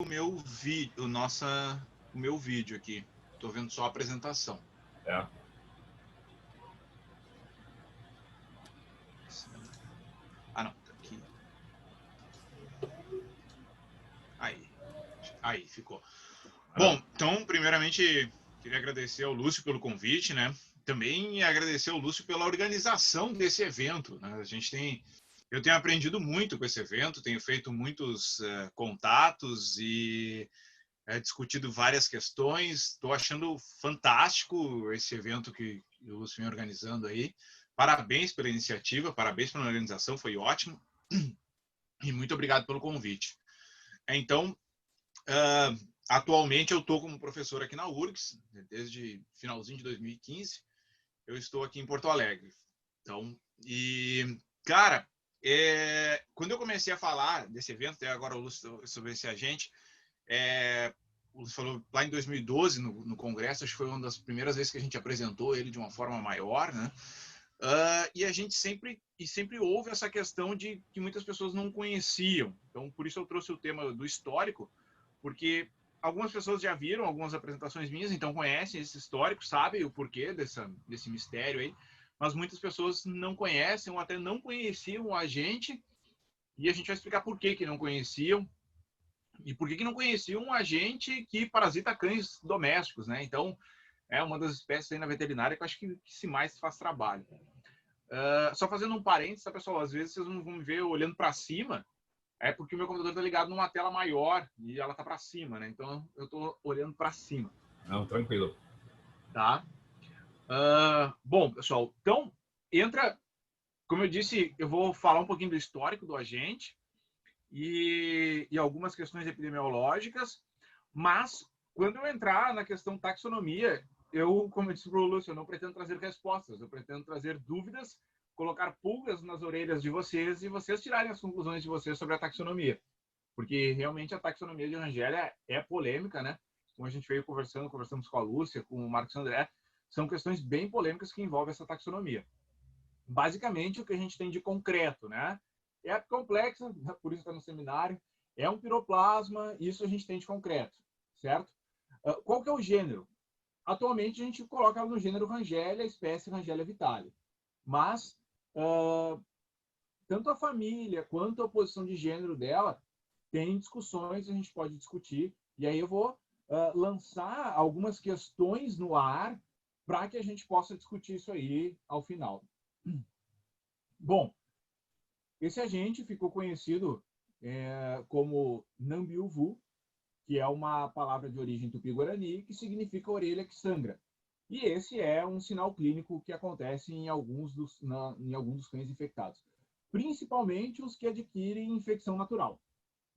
o meu vídeo, o meu vídeo aqui. Estou vendo só a apresentação. É. Ah, não, tá aqui. Aí, ficou. Bom, então, primeiramente, queria agradecer ao Lúcio pelo convite, né? Também agradecer ao Lúcio pela organização desse evento, né? Eu tenho aprendido muito com esse evento, tenho feito muitos contatos e discutido várias questões. Estou achando fantástico esse evento que o Lúcio vem organizando aí. Parabéns pela iniciativa, parabéns pela organização, foi ótimo. E muito obrigado pelo convite. Então, atualmente eu estou como professor aqui na URGS, desde finalzinho de 2015. Eu estou aqui em Porto Alegre. Então, cara, quando eu comecei a falar desse evento, até agora o Lúcio sobre esse agente, o Lúcio falou lá em 2012, no Congresso, acho que foi uma das primeiras vezes que a gente apresentou ele de uma forma maior, né? E a gente sempre houve essa questão de que muitas pessoas não conheciam. Então, por isso eu trouxe o tema do histórico, porque algumas pessoas já viram algumas apresentações minhas, então conhecem esse histórico, sabem o porquê desse mistério aí, mas muitas pessoas não conhecem ou até não conheciam a gente, e a gente vai explicar por que não conheciam e por que não conheciam um agente que parasita cães domésticos, né? Então, é uma das espécies aí na veterinária que eu acho que se mais faz trabalho. Só fazendo um parênteses, tá, pessoal? Às vezes vocês não vão me ver olhando para cima, é porque o meu computador está ligado numa tela maior e ela tá para cima, né? Então eu estou olhando para cima. Não, tranquilo. Tá? Bom, pessoal, então entra, como eu disse, eu vou falar um pouquinho do histórico do agente e algumas questões epidemiológicas, mas quando eu entrar na questão taxonomia, como eu disse para o Lúcio, eu não pretendo trazer respostas, eu pretendo trazer dúvidas, colocar pulgas nas orelhas de vocês e vocês tirarem as conclusões de vocês sobre a taxonomia. Porque realmente a taxonomia de Rangel é polêmica, né? Como a gente veio conversamos com a Lúcia, com o Marcos André, são questões bem polêmicas que envolvem essa taxonomia. Basicamente, o que a gente tem de concreto, né? É complexo, por isso está no seminário, é um piroplasma, isso a gente tem de concreto, certo? Qual que é o gênero? Atualmente, a gente coloca ela no gênero Rangelia, espécie Rangelia vitale. Mas, tanto a família quanto a posição de gênero dela tem discussões, a gente pode discutir, e aí eu vou lançar algumas questões no ar para que a gente possa discutir isso aí ao final. Bom, esse agente ficou conhecido como Nambiuvu, que é uma palavra de origem tupi-guarani, que significa orelha que sangra. E esse é um sinal clínico que acontece em alguns dos cães infectados, principalmente os que adquirem infecção natural.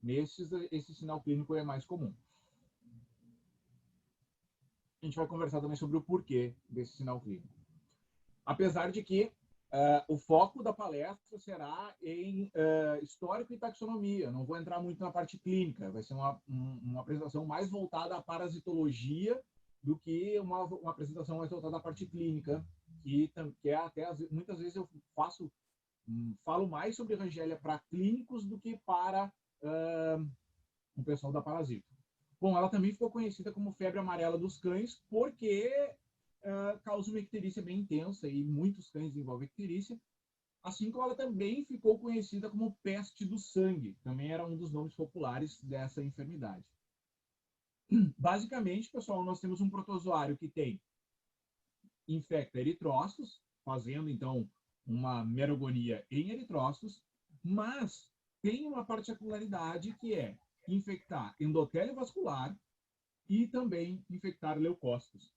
Nesses, esse sinal clínico é mais comum. A gente vai conversar também sobre o porquê desse sinal clínico. Apesar de que o foco da palestra será em histórico e taxonomia. Não vou entrar muito na parte clínica. Vai ser uma apresentação mais voltada à parasitologia do que uma apresentação mais voltada à parte clínica, que é até muitas vezes eu falo mais sobre Rangelia para clínicos do que para o pessoal da parasita. Bom, ela também ficou conhecida como febre amarela dos cães porque causa uma icterícia bem intensa e muitos cães desenvolvem icterícia, assim como ela também ficou conhecida como peste do sangue, também era um dos nomes populares dessa enfermidade. Basicamente, pessoal, nós temos um protozoário que infecta eritrócitos, fazendo então uma merogonia em eritrócitos, mas tem uma particularidade que é infectar endotélio vascular e também infectar leucócitos.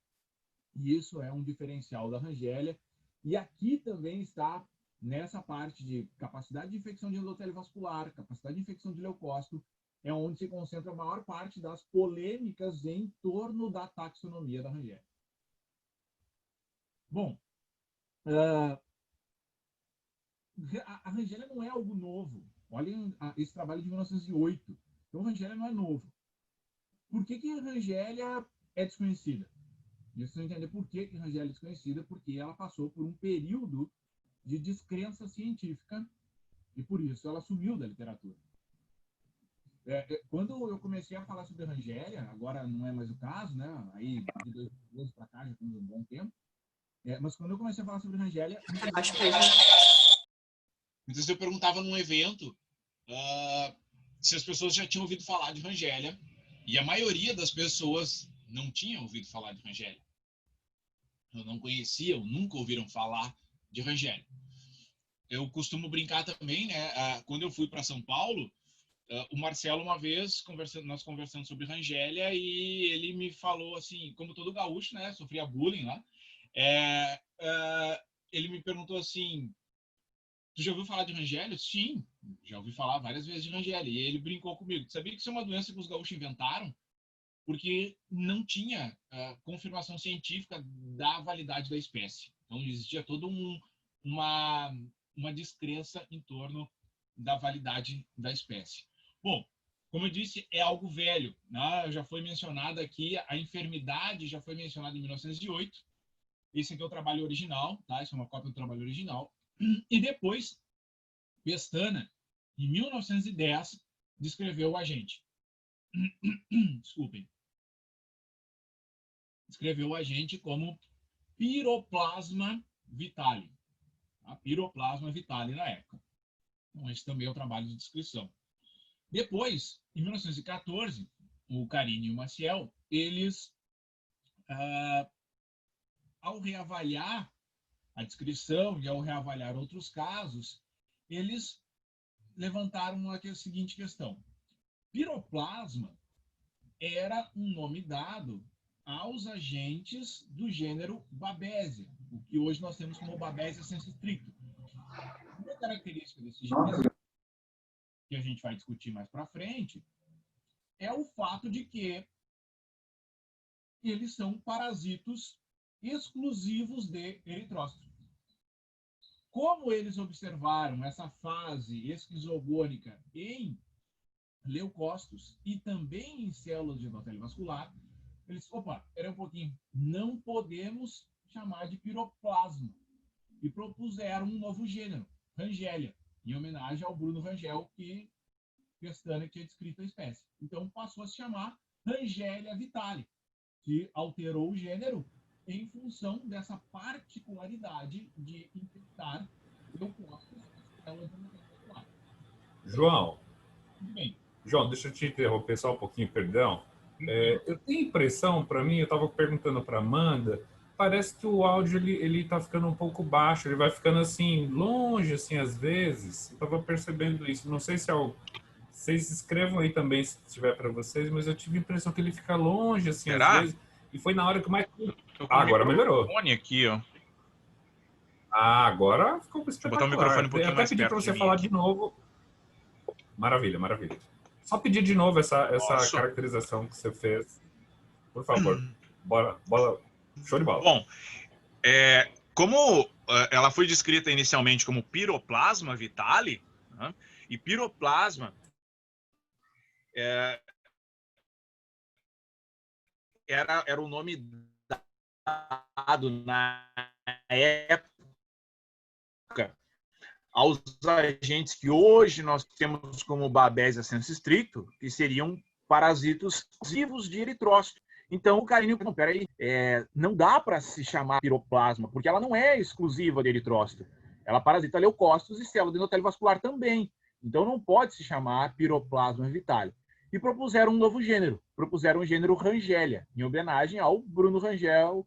E isso é um diferencial da Rangelia. E aqui também está, nessa parte de capacidade de infecção de endotélio vascular, capacidade de infecção de leucócito, é onde se concentra a maior parte das polêmicas em torno da taxonomia da Rangelia. Bom, a Rangelia não é algo novo. Olhem esse trabalho de 1908. Então, a Rangelia não é novo. Por que a Rangelia é desconhecida? E vocês vão entender por que a Rangelia é desconhecida, porque ela passou por um período de descrença científica e por isso ela sumiu da literatura. Quando eu comecei a falar sobre Rangélia, agora não é mais o caso, né? Aí de 2012 para cá já temos um bom tempo. Mas quando eu comecei a falar sobre Rangélia, Acho mesmo. muitas vezes eu perguntava num evento se as pessoas já tinham ouvido falar de Rangélia, e a maioria das pessoas não tinha ouvido falar de Rangélia. Não conheciam, nunca ouviram falar de Rangélia. Eu costumo brincar também, né? Quando eu fui para São Paulo, o Marcelo, uma vez, nós conversando sobre Rangélia, e ele me falou assim, como todo gaúcho, né? Sofria bullying lá. Ele me perguntou assim: tu já ouviu falar de Rangélia? Sim, já ouvi falar várias vezes de Rangélia. E ele brincou comigo. Tu sabia que isso é uma doença que os gaúchos inventaram? Porque não tinha confirmação científica da validade da espécie. Então, existia toda uma descrença em torno da validade da espécie. Bom, como eu disse, é algo velho. Né? Já foi mencionado aqui, a enfermidade já foi mencionada em 1908. Esse aqui é o trabalho original, tá? Isso é uma cópia do trabalho original. E depois, Pestana, em 1910, descreveu o agente. Desculpem. Descreveu o agente como Piroplasma vitale. Tá? Piroplasma vitale na época. Então, esse também é o trabalho de descrição. Depois, em 1914, o Carini e o Maciel, eles, ao reavaliar a descrição e ao reavaliar outros casos, eles levantaram a seguinte questão. Piroplasma era um nome dado aos agentes do gênero Babesia, o que hoje nós temos como Babesia sensu stricto. Uma característica desse gênero, que a gente vai discutir mais para frente, é o fato de que eles são parasitos exclusivos de eritrócitos. Como eles observaram essa fase esquizogônica em leucócitos e também em células de endotélio vascular, eles, espera um pouquinho, não podemos chamar de piroplasma. E propuseram um novo gênero, Rangélia, em homenagem ao Bruno Rangel, que Pestana tinha descrito a espécie. Então passou a se chamar Rangélia vitale, que alterou o gênero em função dessa particularidade de infectar leucócitos e células de endotélio vascular. João, Tudo bem. João, deixa eu te interromper só um pouquinho, perdão. Eu tenho impressão, para mim, eu estava perguntando para Amanda, parece que o áudio ele tá ficando um pouco baixo, ele vai ficando assim, longe, assim, às vezes. Eu estava percebendo isso. Não sei se é o... Vocês escrevam aí também, se tiver para vocês, mas eu tive a impressão que ele fica longe, assim, às vezes. E foi na hora que mais... agora melhorou. Aqui, ó. Agora ficou espetacular. Deixa eu botar o microfone um pouquinho até mais pedir para perto você de falar mim de novo. Maravilha, maravilha. Só pedir de novo essa caracterização que você fez. Por favor. Bora. Show de bola. Bom, como ela foi descrita inicialmente como piroplasma vitale, né? E piroplasma era o nome dado na época aos agentes que hoje nós temos como Babesia sensu stricto, que seriam parasitos vivos de eritrócito. Então, o Carini, não, peraí, não dá para se chamar piroplasma, porque ela não é exclusiva de eritrócito. Ela parasita leucócitos e células de endotélio vascular também. Então, não pode se chamar piroplasma vitale. E propuseram um novo gênero. Propuseram o gênero Rangélia, em homenagem ao Bruno Rangel.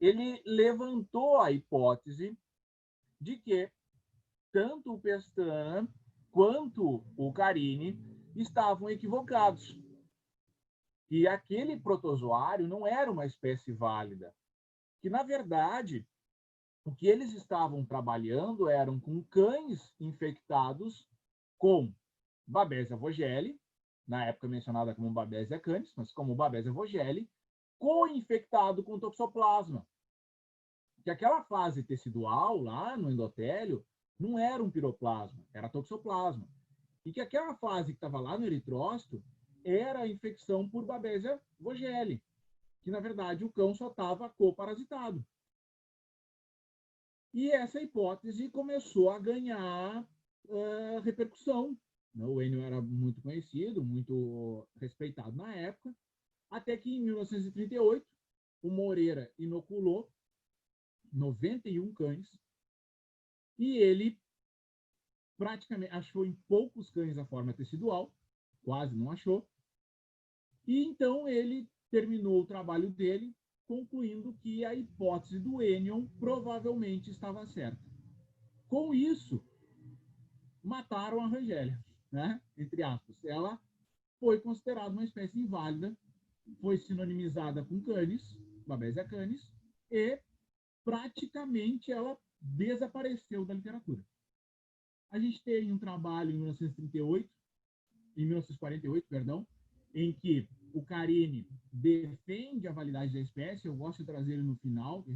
Ele levantou a hipótese de que tanto o Pestana quanto o Carini estavam equivocados. E aquele protozoário não era uma espécie válida. Que, na verdade, o que eles estavam trabalhando eram com cães infectados com Babesia vogeli, na época mencionada como Babesia canis, mas como Babesia vogeli, co-infectado com toxoplasma. Que aquela fase tecidual lá no endotélio não era um piroplasma, era toxoplasma. E que aquela fase que estava lá no eritrócito era a infecção por Babesia vogeli. que, na verdade, o cão só estava coparasitado. E essa hipótese começou a ganhar repercussão. O Enion era muito conhecido, muito respeitado na época, até que em 1938 o Moreira inoculou 91 cães e ele praticamente achou em poucos cães a forma tecidual, quase não achou, e então ele terminou o trabalho dele concluindo que a hipótese do Enion provavelmente estava certa. Com isso, mataram a Rangélia, né? Entre aspas. Ela foi considerada uma espécie inválida, foi sinonimizada com Canis, Babesia canis, e praticamente ela desapareceu da literatura. A gente tem um trabalho em 1948, perdão, em que o Carini defende a validade da espécie. Eu gosto de trazer ele no final, eu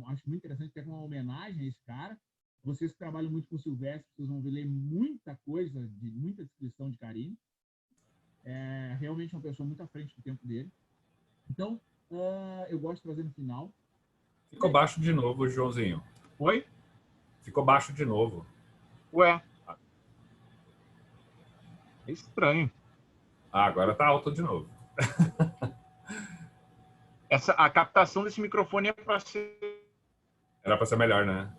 acho muito interessante, que é uma homenagem a esse cara. Vocês que trabalham muito com o Silvestre, vocês vão ler muita coisa, muita descrição de Carini. É realmente uma pessoa muito à frente do tempo dele. Então, eu gosto de trazer no final. Ficou baixo de novo, Joãozinho. Oi? Ficou baixo de novo. Ué. É estranho. Ah, agora tá alto de novo. A captação desse microfone é para ser... Era para ser melhor, né?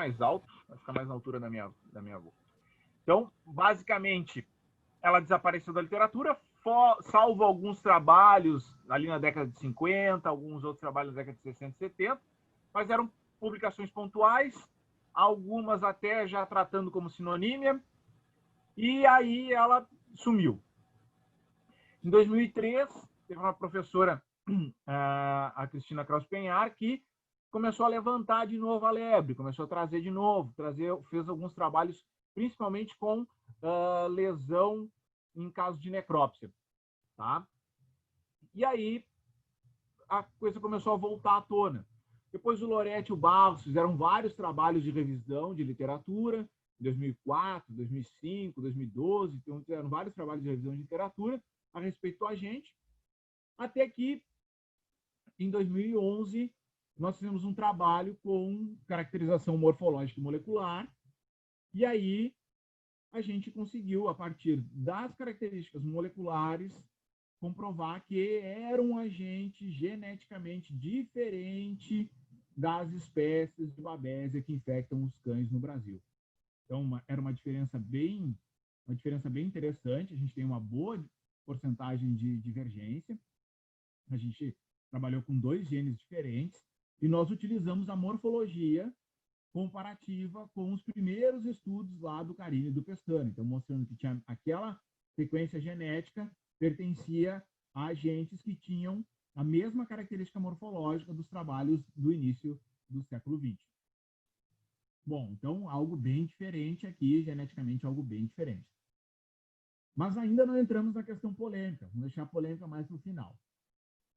mais alto, vai ficar mais na altura da minha boca. Então, basicamente, ela desapareceu da literatura, salvo alguns trabalhos ali na década de 50, alguns outros trabalhos na década de 60 e 70, mas eram publicações pontuais, algumas até já tratando como sinonímia, e aí ela sumiu. Em 2003, teve uma professora, a Cristina Kraus Penhar, que começou a levantar de novo a lebre, começou a trazer de novo, fez alguns trabalhos, principalmente com lesão em caso de necrópsia. Tá? E aí a coisa começou a voltar à tona. Depois o Loretti e o Barros fizeram vários trabalhos de revisão de literatura, em 2004, 2005, 2012, então fizeram vários trabalhos de revisão de literatura a respeito do agente, até que, em 2011, nós fizemos um trabalho com caracterização morfológica e molecular, e aí a gente conseguiu, a partir das características moleculares, comprovar que era um agente geneticamente diferente das espécies de Babesia que infectam os cães no Brasil. Então, era uma diferença bem interessante. A gente tem uma boa porcentagem de divergência. A gente trabalhou com 2 genes diferentes e nós utilizamos a morfologia comparativa com os primeiros estudos lá do Carini e do Pestana. Então, mostrando que tinha aquela sequência genética pertencia a agentes que tinham a mesma característica morfológica dos trabalhos do início do século XX. Bom, então, algo bem diferente aqui, geneticamente algo bem diferente. Mas ainda não entramos na questão polêmica, vamos deixar a polêmica mais para o final.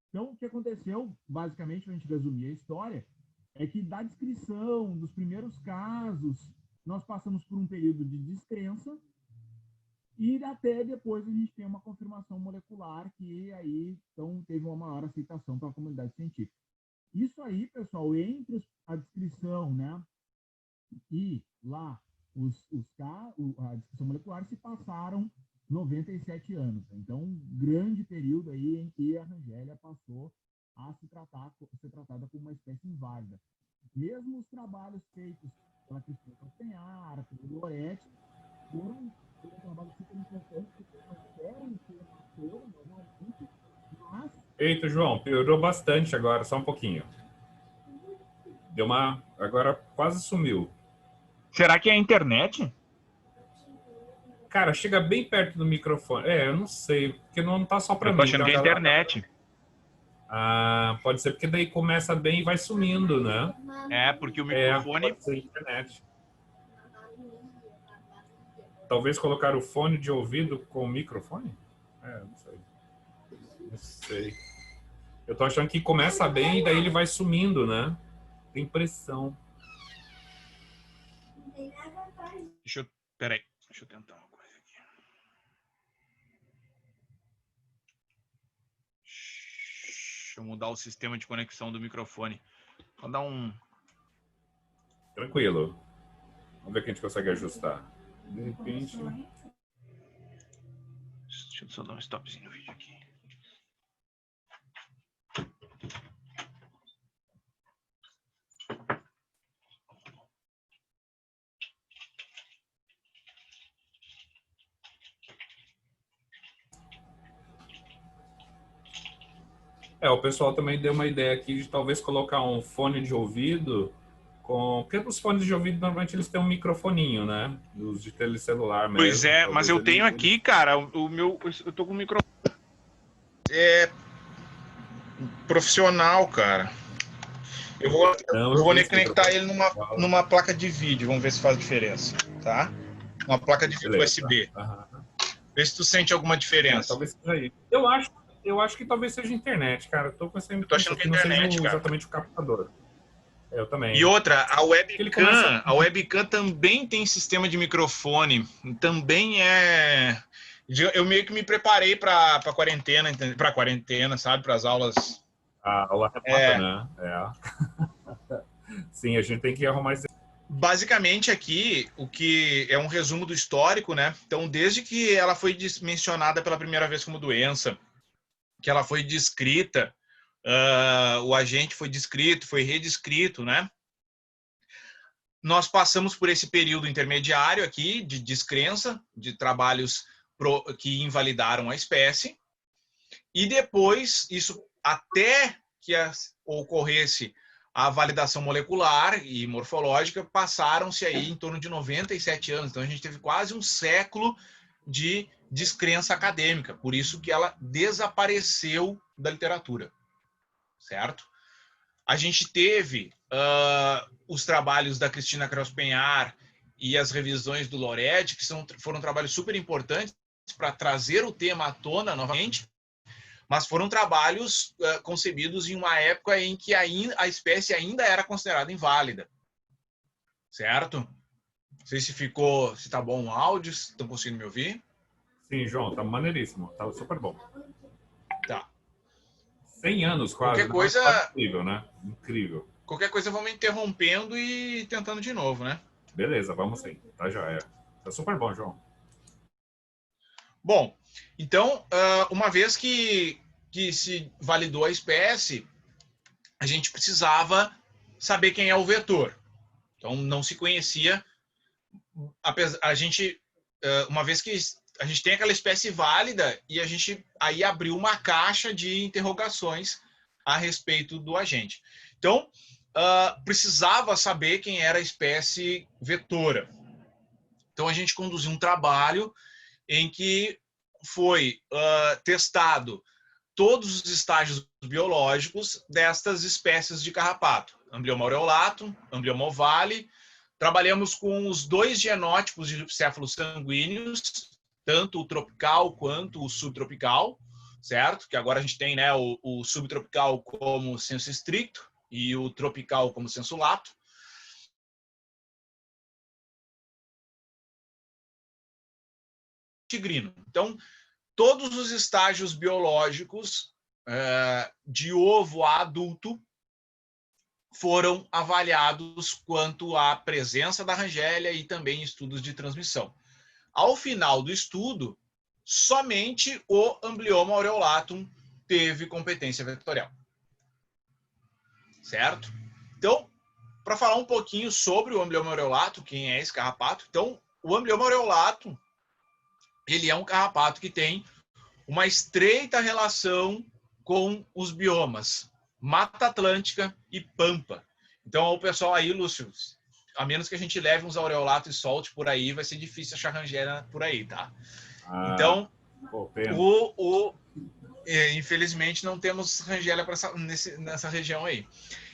Então, o que aconteceu, basicamente, para a gente resumir a história, é que da descrição dos primeiros casos, nós passamos por um período de descrença e até depois a gente tem uma confirmação molecular que aí então, teve uma maior aceitação pela comunidade científica. Isso aí, pessoal, entre a descrição, né, e lá a descrição molecular se passaram 97 anos. Então, um grande período aí em que a Rangélia passou a ser tratada como uma espécie inválida. Mesmo os trabalhos feitos pela Cristina Castanhara, pelo Loretti, foram trabalhos super importantes, porque não querem ser uma normalmente, mas... Eita, João, piorou bastante agora, só um pouquinho. Deu uma... Agora quase sumiu. Será que é a internet? Cara, chega bem perto do microfone. Eu não sei, porque não tá só para mim. Eu tô achando que é a internet. Ah, pode ser porque daí começa bem e vai sumindo, né? Porque o microfone... Pode ser a internet. Talvez colocar o fone de ouvido com o microfone? Não sei. Não sei. Eu tô achando que começa bem e daí ele vai sumindo, né? Tem pressão. Peraí, deixa eu tentar uma coisa aqui. Deixa eu mudar o sistema de conexão do microfone. Vou dar um... Tranquilo. Vamos ver o que a gente consegue ajustar. De repente... Deixa eu só dar um stopzinho no vídeo aqui. O pessoal também deu uma ideia aqui de talvez colocar um fone de ouvido com... Porque os fones de ouvido, normalmente, eles têm um microfoninho, né? Os de telecelular mesmo. Pois é, mas eu tenho aqui, cara, o meu... Eu tô com o microfone... É... profissional, cara. Eu vou conectar ele numa placa de vídeo, vamos ver se faz diferença, tá? Uma placa de vídeo USB. Vê se tu sente alguma diferença. Talvez seja aí. Eu acho que talvez seja internet, cara. Eu tô achando que é internet, não seja cara. exatamente o captador. Eu também. E outra, a webcam também tem sistema de microfone. Também é... Eu meio que me preparei para quarentena, sabe? Para as aulas. A aula remota, né? Sim, a gente tem que arrumar isso. Basicamente aqui, o que é um resumo do histórico, né? Então, desde que ela foi mencionada pela primeira vez como doença, que ela foi descrita, o agente foi descrito, foi redescrito, né? Nós passamos por esse período intermediário aqui de descrença, de trabalhos que invalidaram a espécie, e depois, isso até que ocorresse a validação molecular e morfológica, passaram-se aí em torno de 97 anos. Então, a gente teve quase um século de descrença acadêmica. Por isso que ela desapareceu da literatura, certo? A gente teve os trabalhos da Cristina Kraus-Penhar e as revisões do Lored, que foram trabalhos super importantes para trazer o tema à tona novamente, mas foram trabalhos concebidos em uma época em que a espécie ainda era considerada inválida, certo? Não sei se tá bom o áudio, se estão conseguindo me ouvir. Sim, João, tá maneiríssimo, tá super bom. Tá. 100 anos quase. Qualquer coisa... Incrível, né? Incrível. Qualquer coisa vamos interrompendo e tentando de novo, né? Beleza, vamos sim. Tá joia. Tá super bom, João. Bom, então, uma vez que se validou a espécie, a gente precisava saber quem é o vetor. Então, não se conhecia. Uma vez que a gente tem aquela espécie válida, e a gente aí abriu uma caixa de interrogações a respeito do agente. Então, precisava saber quem era a espécie vetora. Então, a gente conduziu um trabalho em que foi testado todos os estágios biológicos destas espécies de carrapato. Amblioma aureolatum, Amblioma ovale. Trabalhamos com os 2 genótipos de céfalos sanguíneos, tanto o tropical quanto o subtropical, certo? Que agora a gente tem, né, o subtropical como senso estricto e o tropical como senso lato. Tigrino. Então, todos os estágios biológicos de ovo a adulto foram avaliados quanto à presença da Rangélia e também estudos de transmissão. Ao final do estudo, somente o Amblioma aureolatum teve competência vetorial. Certo? Então, para falar um pouquinho sobre o Amblioma aureolatum, quem é esse carrapato? Então, o Amblioma aureolatum, ele é um carrapato que tem uma estreita relação com os biomas Mata Atlântica e Pampa. Então, o pessoal aí, Lúcio, a menos que a gente leve uns aureolatos e solte por aí, vai ser difícil achar Rangélia por aí, tá? Então, infelizmente, não temos Rangélia nessa região aí.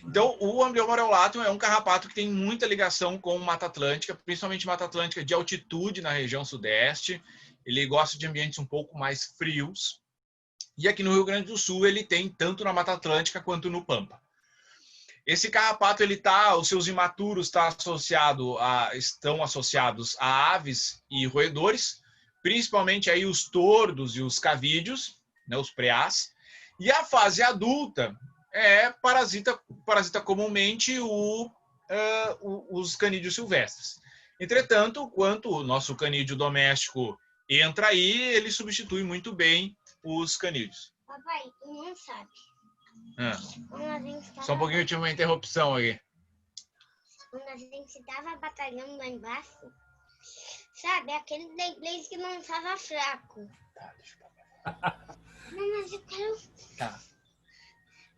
Então, o Amblioma aureolatum é um carrapato que tem muita ligação com Mata Atlântica, principalmente Mata Atlântica de altitude na região sudeste. Ele gosta de ambientes um pouco mais frios. E aqui no Rio Grande do Sul ele tem tanto na Mata Atlântica quanto no Pampa. Esse carrapato, os seus imaturos estão associados a aves e roedores, principalmente aí os tordos e os cavídeos, né, os preás. E a fase adulta parasita comumente os canídeos silvestres. Entretanto, quando o nosso canídeo doméstico entra aí, ele substitui muito bem os canídeos. Papai, tu não sabe. Só um pouquinho, eu tive uma interrupção aqui. Quando a gente estava batalhando lá embaixo, sabe, aquele Beyblade que não estava fraco. Tá, deixa eu... Não, mas eu quero... Tá.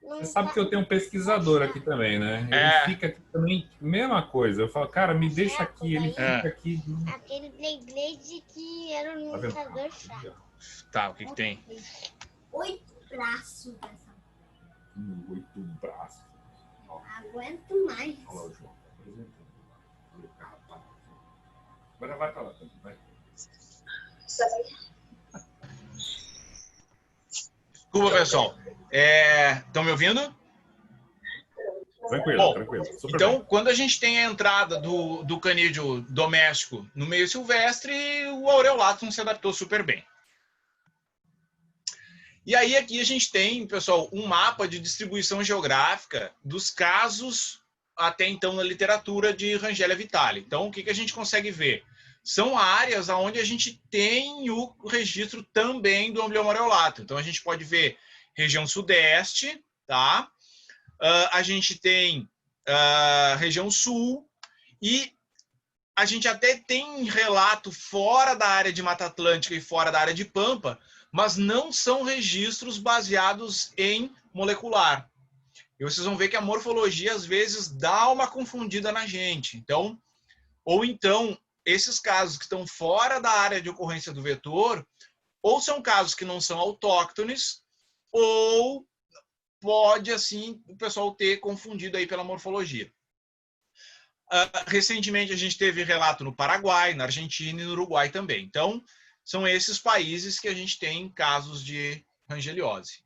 Você sabe que eu tenho um pesquisador aqui também, né? Ele fica aqui também, mesma coisa. Eu falo, cara, me deixa aqui, ele fica aqui. Aquele Beyblade que era um lutador fraco. Tá, o que tem? 8 braços. 8 braços. Aguento mais. Olha lá o João. Agora vai pra lá também, vai. Desculpa, pessoal. Estão me ouvindo? Tranquilo, Bom, tranquilo. Super então, bem. quando a gente tem a entrada do canídeo doméstico no meio silvestre, o aureolatum se adaptou super bem. E aí aqui a gente tem, pessoal, um mapa de distribuição geográfica dos casos até então na literatura de Rangelia vitale. Então, o que a gente consegue ver? São áreas onde a gente tem o registro também do Amblyomma aureolatum. Então, a gente pode ver região sudeste, tá? A gente tem região sul e a gente até tem relato fora da área de Mata Atlântica e fora da área de Pampa, mas não são registros baseados em molecular. E vocês vão ver que a morfologia, às vezes, dá uma confundida na gente. Então, ou então, esses casos que estão fora da área de ocorrência do vetor, ou são casos que não são autóctones, ou pode, assim, o pessoal ter confundido aí pela morfologia. Recentemente, a gente teve relato no Paraguai, na Argentina e no Uruguai também. Então, são esses países que a gente tem casos de rangeliose.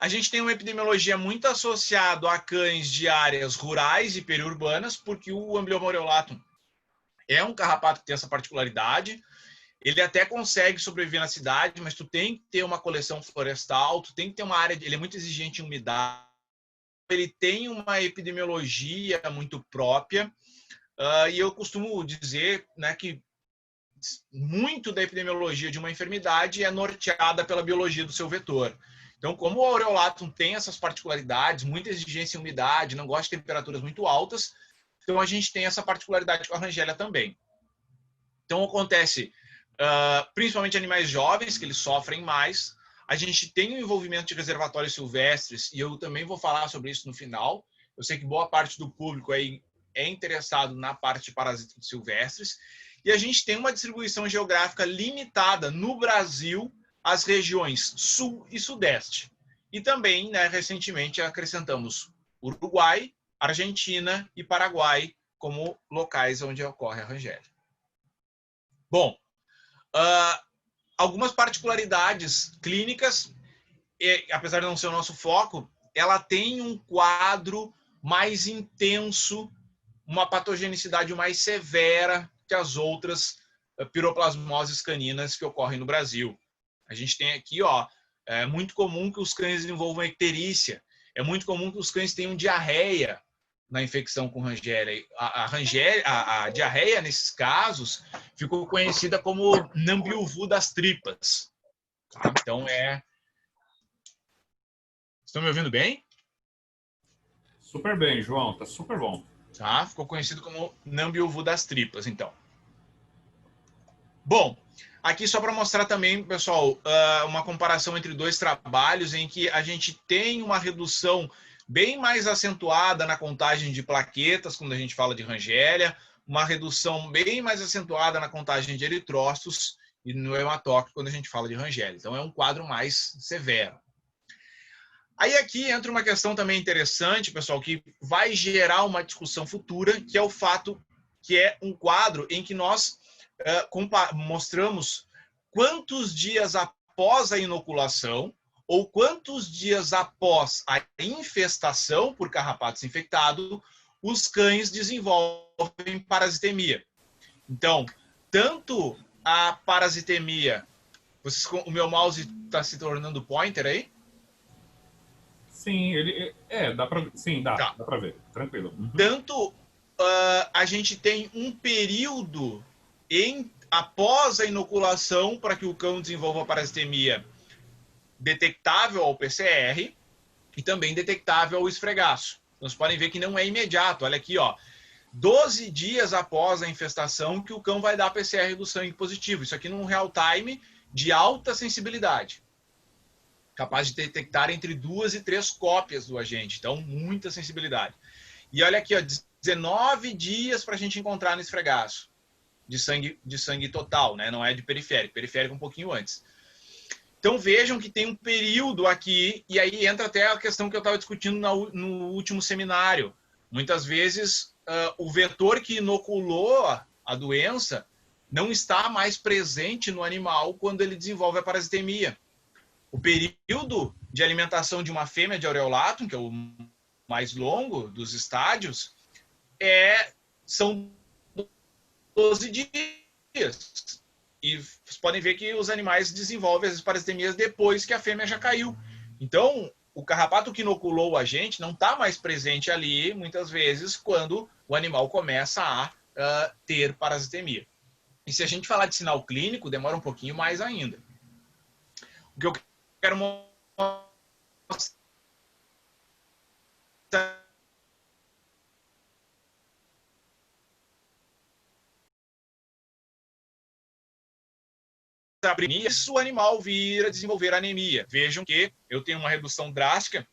A gente tem uma epidemiologia muito associada a cães de áreas rurais e periurbanas, porque o Amblyomma aureolatum é um carrapato que tem essa particularidade. Ele até consegue sobreviver na cidade, mas tu tem que ter uma coleção florestal, tu tem que ter uma área, ele é muito exigente em umidade, ele tem uma epidemiologia muito própria, e eu costumo dizer, né, que muito da epidemiologia de uma enfermidade é norteada pela biologia do seu vetor. Então, como o aureolatum tem essas particularidades, muita exigência em umidade, não gosta de temperaturas muito altas, então a gente tem essa particularidade com a Rangelia também. Então, acontece principalmente animais jovens, que eles sofrem mais. A gente tem o envolvimento de reservatórios silvestres, e eu também vou falar sobre isso no final. Eu sei que boa parte do público aí é interessado na parte de parasitas silvestres. E a gente tem uma distribuição geográfica limitada no Brasil às regiões sul e sudeste. E também, né, recentemente, acrescentamos Uruguai, Argentina e Paraguai como locais onde ocorre a Rangelia. Bom, algumas particularidades clínicas, apesar de não ser o nosso foco, ela tem um quadro mais intenso, uma patogenicidade mais severa que as outras piroplasmoses caninas que ocorrem no Brasil. A gente tem aqui, é muito comum que os cães desenvolvam icterícia, é muito comum que os cães tenham diarreia na infecção com Rangelia. A diarreia, nesses casos, ficou conhecida como Nambiuvu das tripas. Tá? Então, Estão me ouvindo bem? Super bem, João. Tá super bom. Tá? Ficou conhecido como Nambiuvu das tripas, então. Bom, aqui só para mostrar também, pessoal, uma comparação entre dois trabalhos em que a gente tem uma redução bem mais acentuada na contagem de plaquetas, quando a gente fala de Rangelia, uma redução bem mais acentuada na contagem de eritrócitos e no hematócrito, quando a gente fala de Rangelia. Então, é um quadro mais severo. Aí aqui entra uma questão também interessante, pessoal, que vai gerar uma discussão futura, que é o fato que é um quadro em que nós mostramos quantos dias após a inoculação ou quantos dias após a infestação por carrapatos infectados os cães desenvolvem parasitemia. Então, tanto a parasitemia... o meu mouse está se tornando pointer aí? Sim, dá para ver, tranquilo. Uhum. Tanto a gente tem um período após a inoculação para que o cão desenvolva parasitemia detectável ao PCR e também detectável ao esfregaço. Então, vocês podem ver que não é imediato. Olha aqui, ó, 12 dias após a infestação que o cão vai dar PCR do sangue positivo. Isso aqui num real time de alta sensibilidade. Capaz de detectar entre 2 e 3 cópias do agente. Então, muita sensibilidade. E olha aqui, ó, 19 dias para a gente encontrar no esfregaço. De sangue total, né? Não é de periférico. Periférico um pouquinho antes. Então, vejam que tem um período aqui, e aí entra até a questão que eu estava discutindo no último seminário. Muitas vezes, o vetor que inoculou a doença não está mais presente no animal quando ele desenvolve a parasitemia. O período de alimentação de uma fêmea de aureolatum, que é o mais longo dos estádios, são 12 dias. E vocês podem ver que os animais desenvolvem as parasitemias depois que a fêmea já caiu. Então, o carrapato que inoculou a gente não está mais presente ali, muitas vezes, quando o animal começa a ter parasitemia. E se a gente falar de sinal clínico, demora um pouquinho mais ainda. O que eu quero mostrar se o animal vir a desenvolver anemia. Vejam que eu tenho uma redução drástica.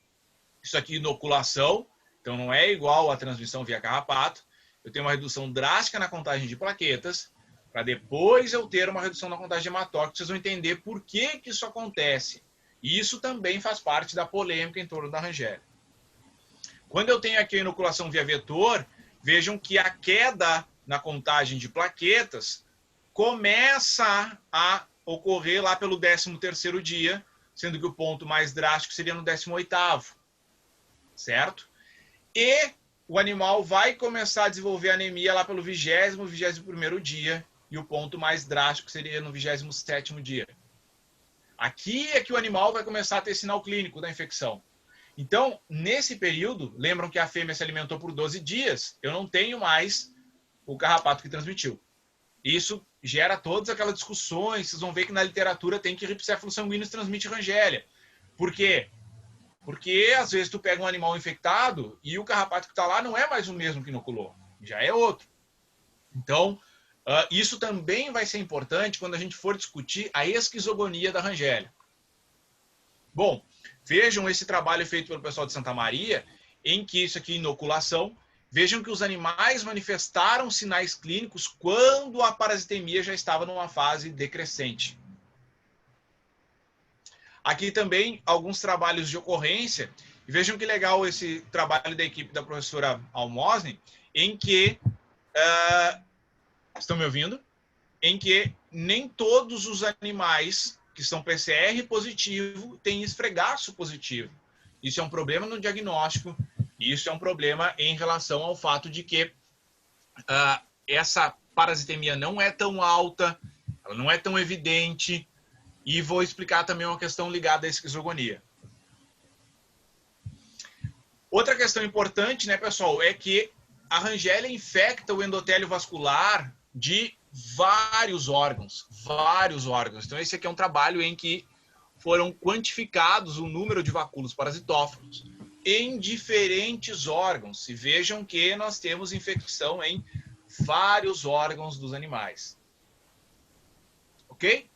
Isso aqui inoculação, então não é igual à transmissão via carrapato. Eu tenho uma redução drástica na contagem de plaquetas, para depois eu ter uma redução na contagem de hematócritos. Vocês vão entender por que isso acontece. E isso também faz parte da polêmica em torno da Rangella. Quando eu tenho aqui a inoculação via vetor, vejam que a queda na contagem de plaquetas começa a ocorrer lá pelo 13º dia, sendo que o ponto mais drástico seria no 18º, certo? E o animal vai começar a desenvolver anemia lá pelo 20º, 21º dia, e o ponto mais drástico seria no 27º dia. Aqui é que o animal vai começar a ter sinal clínico da infecção. Então, nesse período, lembram que a fêmea se alimentou por 12 dias, eu não tenho mais o carrapato que transmitiu. Isso gera todas aquelas discussões, vocês vão ver que na literatura tem que ripséfalo sanguíneo transmite Rangella. Por quê? Porque às vezes tu pega um animal infectado e o carrapato que está lá não é mais o mesmo que inoculou, já é outro. Então, isso também vai ser importante quando a gente for discutir a esquizogonia da Rangella. Bom, vejam esse trabalho feito pelo pessoal de Santa Maria, em que isso aqui é inoculação. Vejam que os animais manifestaram sinais clínicos quando a parasitemia já estava numa fase decrescente. Aqui também alguns trabalhos de ocorrência. E vejam que legal esse trabalho da equipe da professora Almosny, em que... estão me ouvindo? Em que nem todos os animais que são PCR positivo têm esfregaço positivo. Isso é um problema no diagnóstico. Isso é um problema em relação ao fato de que essa parasitemia não é tão alta, ela não é tão evidente, e vou explicar também uma questão ligada à esquizogonia. Outra questão importante, né, pessoal, é que a Rangella infecta o endotélio vascular de vários órgãos. Então, esse aqui é um trabalho em que foram quantificados o número de vacúolos parasitófagos em diferentes órgãos. E vejam que nós temos infecção em vários órgãos dos animais. Ok?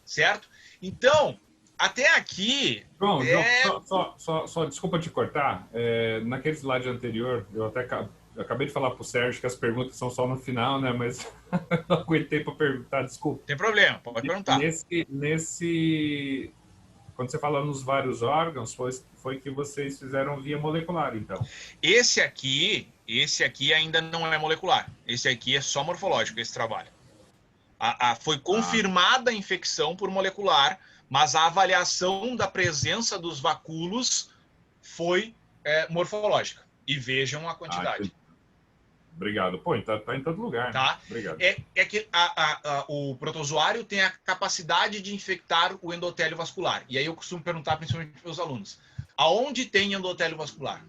Certo? Então, até aqui... João, só desculpa te cortar. Naquele slide anterior, eu acabei de falar para o Sérgio que as perguntas são só no final, né? Mas não aguentei para perguntar, desculpa. Tem problema, pode perguntar. Quando você fala nos vários órgãos, foi que vocês fizeram via molecular, então? Esse aqui ainda não é molecular. Esse aqui é só morfológico, esse trabalho. Foi confirmada a infecção por molecular, mas a avaliação da presença dos vacúolos foi morfológica. E vejam a quantidade. Obrigado. Pô, tá em todo lugar. Tá? Né? Obrigado. É que o protozoário tem a capacidade de infectar o endotélio vascular. E aí eu costumo perguntar, principalmente para os meus alunos, aonde tem endotélio vascular?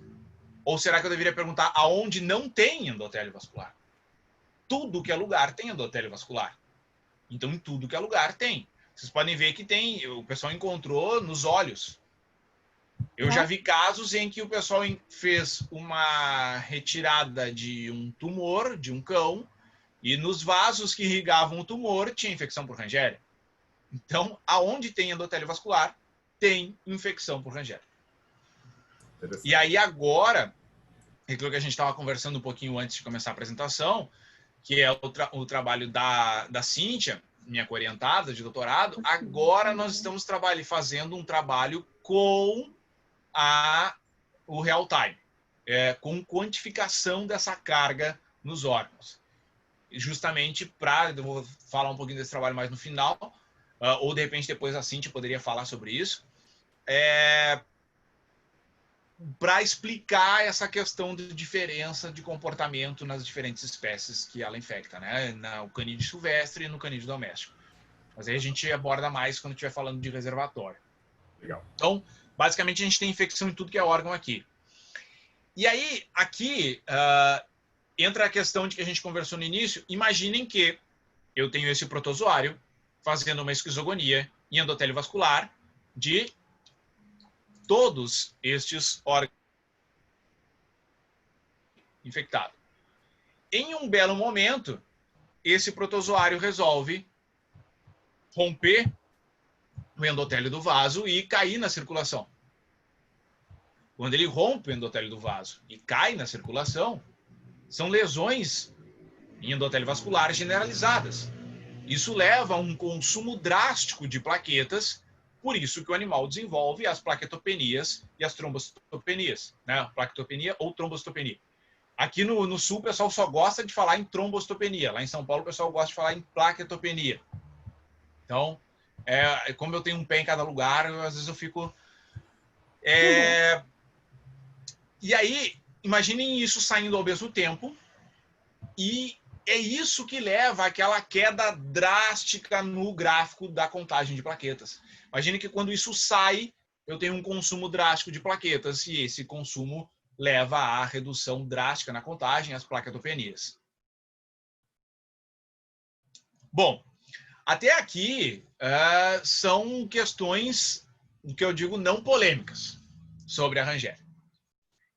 Ou será que eu deveria perguntar aonde não tem endotélio vascular? Tudo que é lugar tem endotélio vascular. Então, em tudo que é lugar tem. Vocês podem ver que tem, o pessoal encontrou nos olhos. Eu já vi casos em que o pessoal fez uma retirada de um tumor, de um cão, e nos vasos que irrigavam o tumor tinha infecção por Rangéria. Então, aonde tem endotélio vascular, tem infecção por Rangéria. E aí agora, aquilo que a gente estava conversando um pouquinho antes de começar a apresentação, que é o trabalho da Cíntia, minha orientada de doutorado, agora nós estamos fazendo um trabalho com o real time, com quantificação dessa carga nos órgãos. Justamente eu vou falar um pouquinho desse trabalho mais no final, ou de repente depois a Cíntia poderia falar sobre isso, para explicar essa questão de diferença de comportamento nas diferentes espécies que ela infecta, né? No canídeo silvestre e no canídeo doméstico. Mas aí a gente aborda mais quando estiver falando de reservatório. Legal. Então, basicamente, a gente tem infecção em tudo que é órgão aqui. E aí, aqui, entra a questão de que a gente conversou no início. Imaginem que eu tenho esse protozoário fazendo uma esquizogonia em endotélio vascular de todos estes órgãos infectados. Em um belo momento, esse protozoário resolve romper o endotélio do vaso e cair na circulação. Quando ele rompe o endotélio do vaso e cai na circulação, são lesões em endotélio vascular generalizadas. Isso leva a um consumo drástico de plaquetas, por isso que o animal desenvolve as plaquetopenias e as trombocitopenias, né? Plaquetopenia ou trombocitopenia. Aqui no sul, o pessoal só gosta de falar em trombocitopenia. Lá em São Paulo, o pessoal gosta de falar em plaquetopenia. Então, como eu tenho um pé em cada lugar, às vezes eu fico... E aí, imaginem isso saindo ao mesmo tempo, e é isso que leva àquela queda drástica no gráfico da contagem de plaquetas. Imagine que quando isso sai, eu tenho um consumo drástico de plaquetas, e esse consumo leva à redução drástica na contagem, às plaquetopenias. Bom, até aqui são questões que eu digo não polêmicas sobre a Rangéria.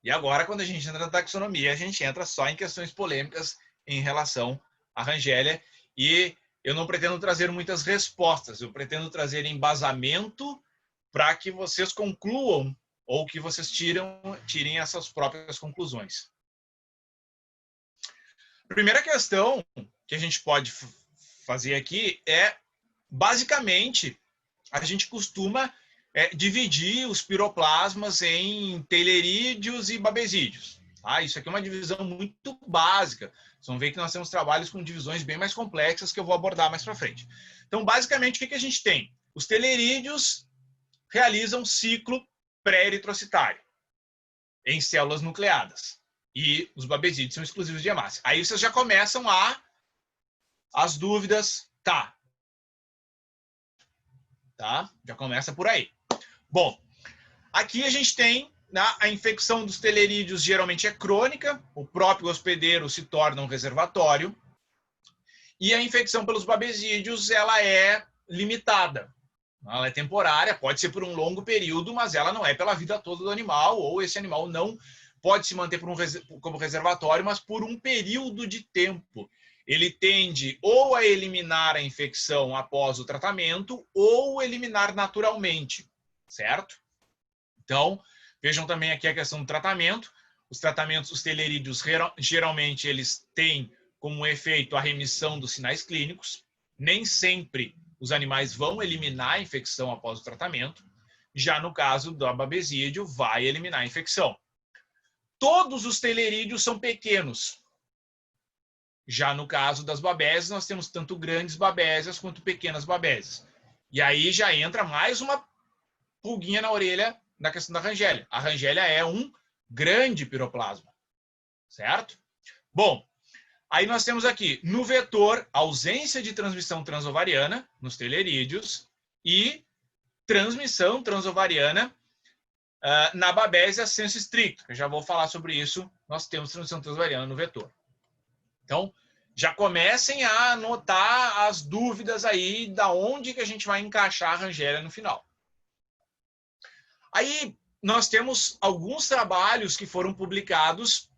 E agora, quando a gente entra na taxonomia, a gente entra só em questões polêmicas em relação à Rangéria, e eu não pretendo trazer muitas respostas, eu pretendo trazer embasamento para que vocês concluam ou que vocês tirem essas próprias conclusões. A primeira questão que a gente pode fazer aqui é, basicamente, a gente costuma dividir os piroplasmas em teilerídeos e babesídeos. Tá? Isso aqui é uma divisão muito básica. Vocês vão ver que nós temos trabalhos com divisões bem mais complexas que eu vou abordar mais para frente. Então, basicamente, o que a gente tem? Os teilerídeos realizam ciclo pré-eritrocitário em células nucleadas. E os babesídeos são exclusivos de hemácia. Aí vocês já começam as dúvidas. Tá? Já começa por aí. Bom, aqui a gente tem a infecção dos teilerídeos, geralmente é crônica, o próprio hospedeiro se torna um reservatório, e a infecção pelos babesídeos, ela é limitada. Ela é temporária, pode ser por um longo período, mas ela não é pela vida toda do animal, ou esse animal não pode se manter como reservatório, mas por um período de tempo. Ele tende ou a eliminar a infecção após o tratamento, ou eliminar naturalmente, certo? Então, vejam também aqui a questão do tratamento. Os tratamentos, os teilerídeos, geralmente, eles têm como efeito a remissão dos sinais clínicos. Nem sempre os animais vão eliminar a infecção após o tratamento. Já no caso do babesídeo, vai eliminar a infecção. Todos os teilerídeos são pequenos. Já no caso das babésias, nós temos tanto grandes babésias quanto pequenas babésias. E aí já entra mais uma pulguinha na orelha na questão da Rangélia. A Rangélia é um grande piroplasma, certo? Bom, aí nós temos aqui, no vetor, ausência de transmissão transovariana nos telerídeos e transmissão transovariana na babésia senso estricto. Eu já vou falar sobre isso. Nós temos transmissão transovariana no vetor. Então, já comecem a anotar as dúvidas aí da onde que a gente vai encaixar a Rangélia no final. Aí, nós temos alguns trabalhos que foram publicados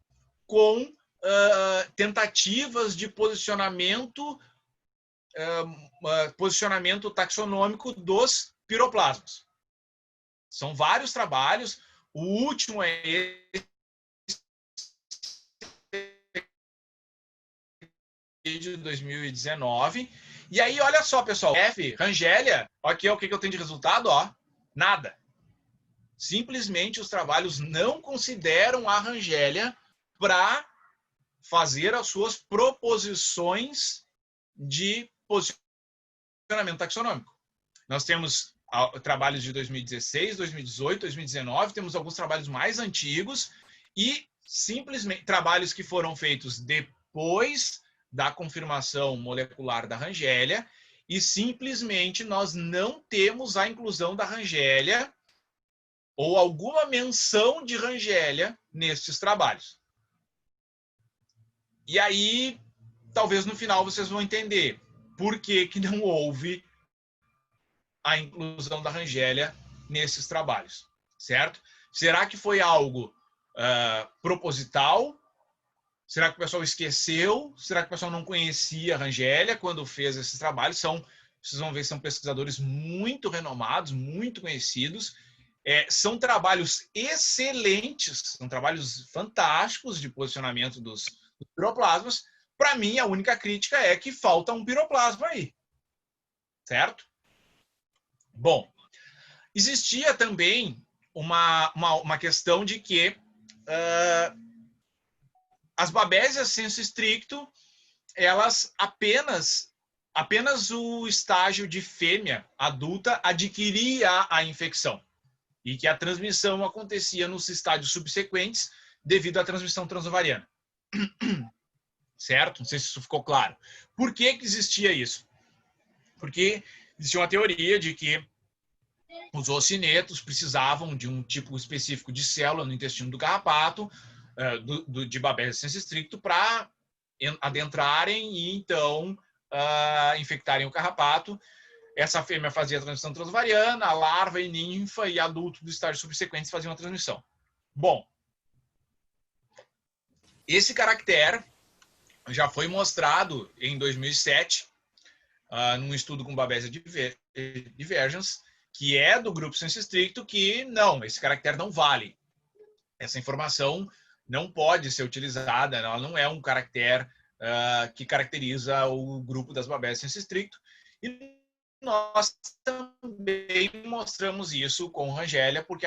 com tentativas de posicionamento taxonômico dos piroplasmas. São vários trabalhos. O último é esse de 2019. E aí, olha só, pessoal. F, Rangélia, aqui é o que eu tenho de resultado, ó. Nada. Simplesmente os trabalhos não consideram a Rangélia para fazer as suas proposições de posicionamento taxonômico. Nós temos trabalhos de 2016, 2018, 2019, temos alguns trabalhos mais antigos e simplesmente trabalhos que foram feitos depois da confirmação molecular da Rangélia e simplesmente nós não temos a inclusão da Rangélia ou alguma menção de Rangélia nestes trabalhos. E aí, talvez no final vocês vão entender por que que não houve a inclusão da Rangélia nesses trabalhos, certo? Será que foi algo proposital? Será que o pessoal esqueceu? Será que o pessoal não conhecia a Rangélia quando fez esses trabalhos? Vocês vão ver, são pesquisadores muito renomados, muito conhecidos. São trabalhos excelentes, são trabalhos fantásticos de posicionamento dos piroplasmas. Para mim, a única crítica é que falta um piroplasma aí, certo? Bom, existia também uma questão de que as babésias senso estricto, elas apenas o estágio de fêmea adulta adquiria a infecção e que a transmissão acontecia nos estádios subsequentes devido à transmissão transovariana. Certo? Não sei se isso ficou claro. Por que que existia isso? Porque existia uma teoria de que os ocinetos precisavam de um tipo específico de célula no intestino do carrapato, de babésia senso estricto, para adentrarem e, então, infectarem o carrapato. Essa fêmea fazia a transmissão transovariana, a larva e ninfa e adulto dos estágios subsequentes faziam a transmissão. Bom, esse caractere já foi mostrado em 2007, num estudo com babésia divergens, que é do grupo senso estricto, que não, esse caractere não vale. Essa informação não pode ser utilizada, ela não é um caractere que caracteriza o grupo das babésias senso estricto. E nós também mostramos isso com Rangélia, porque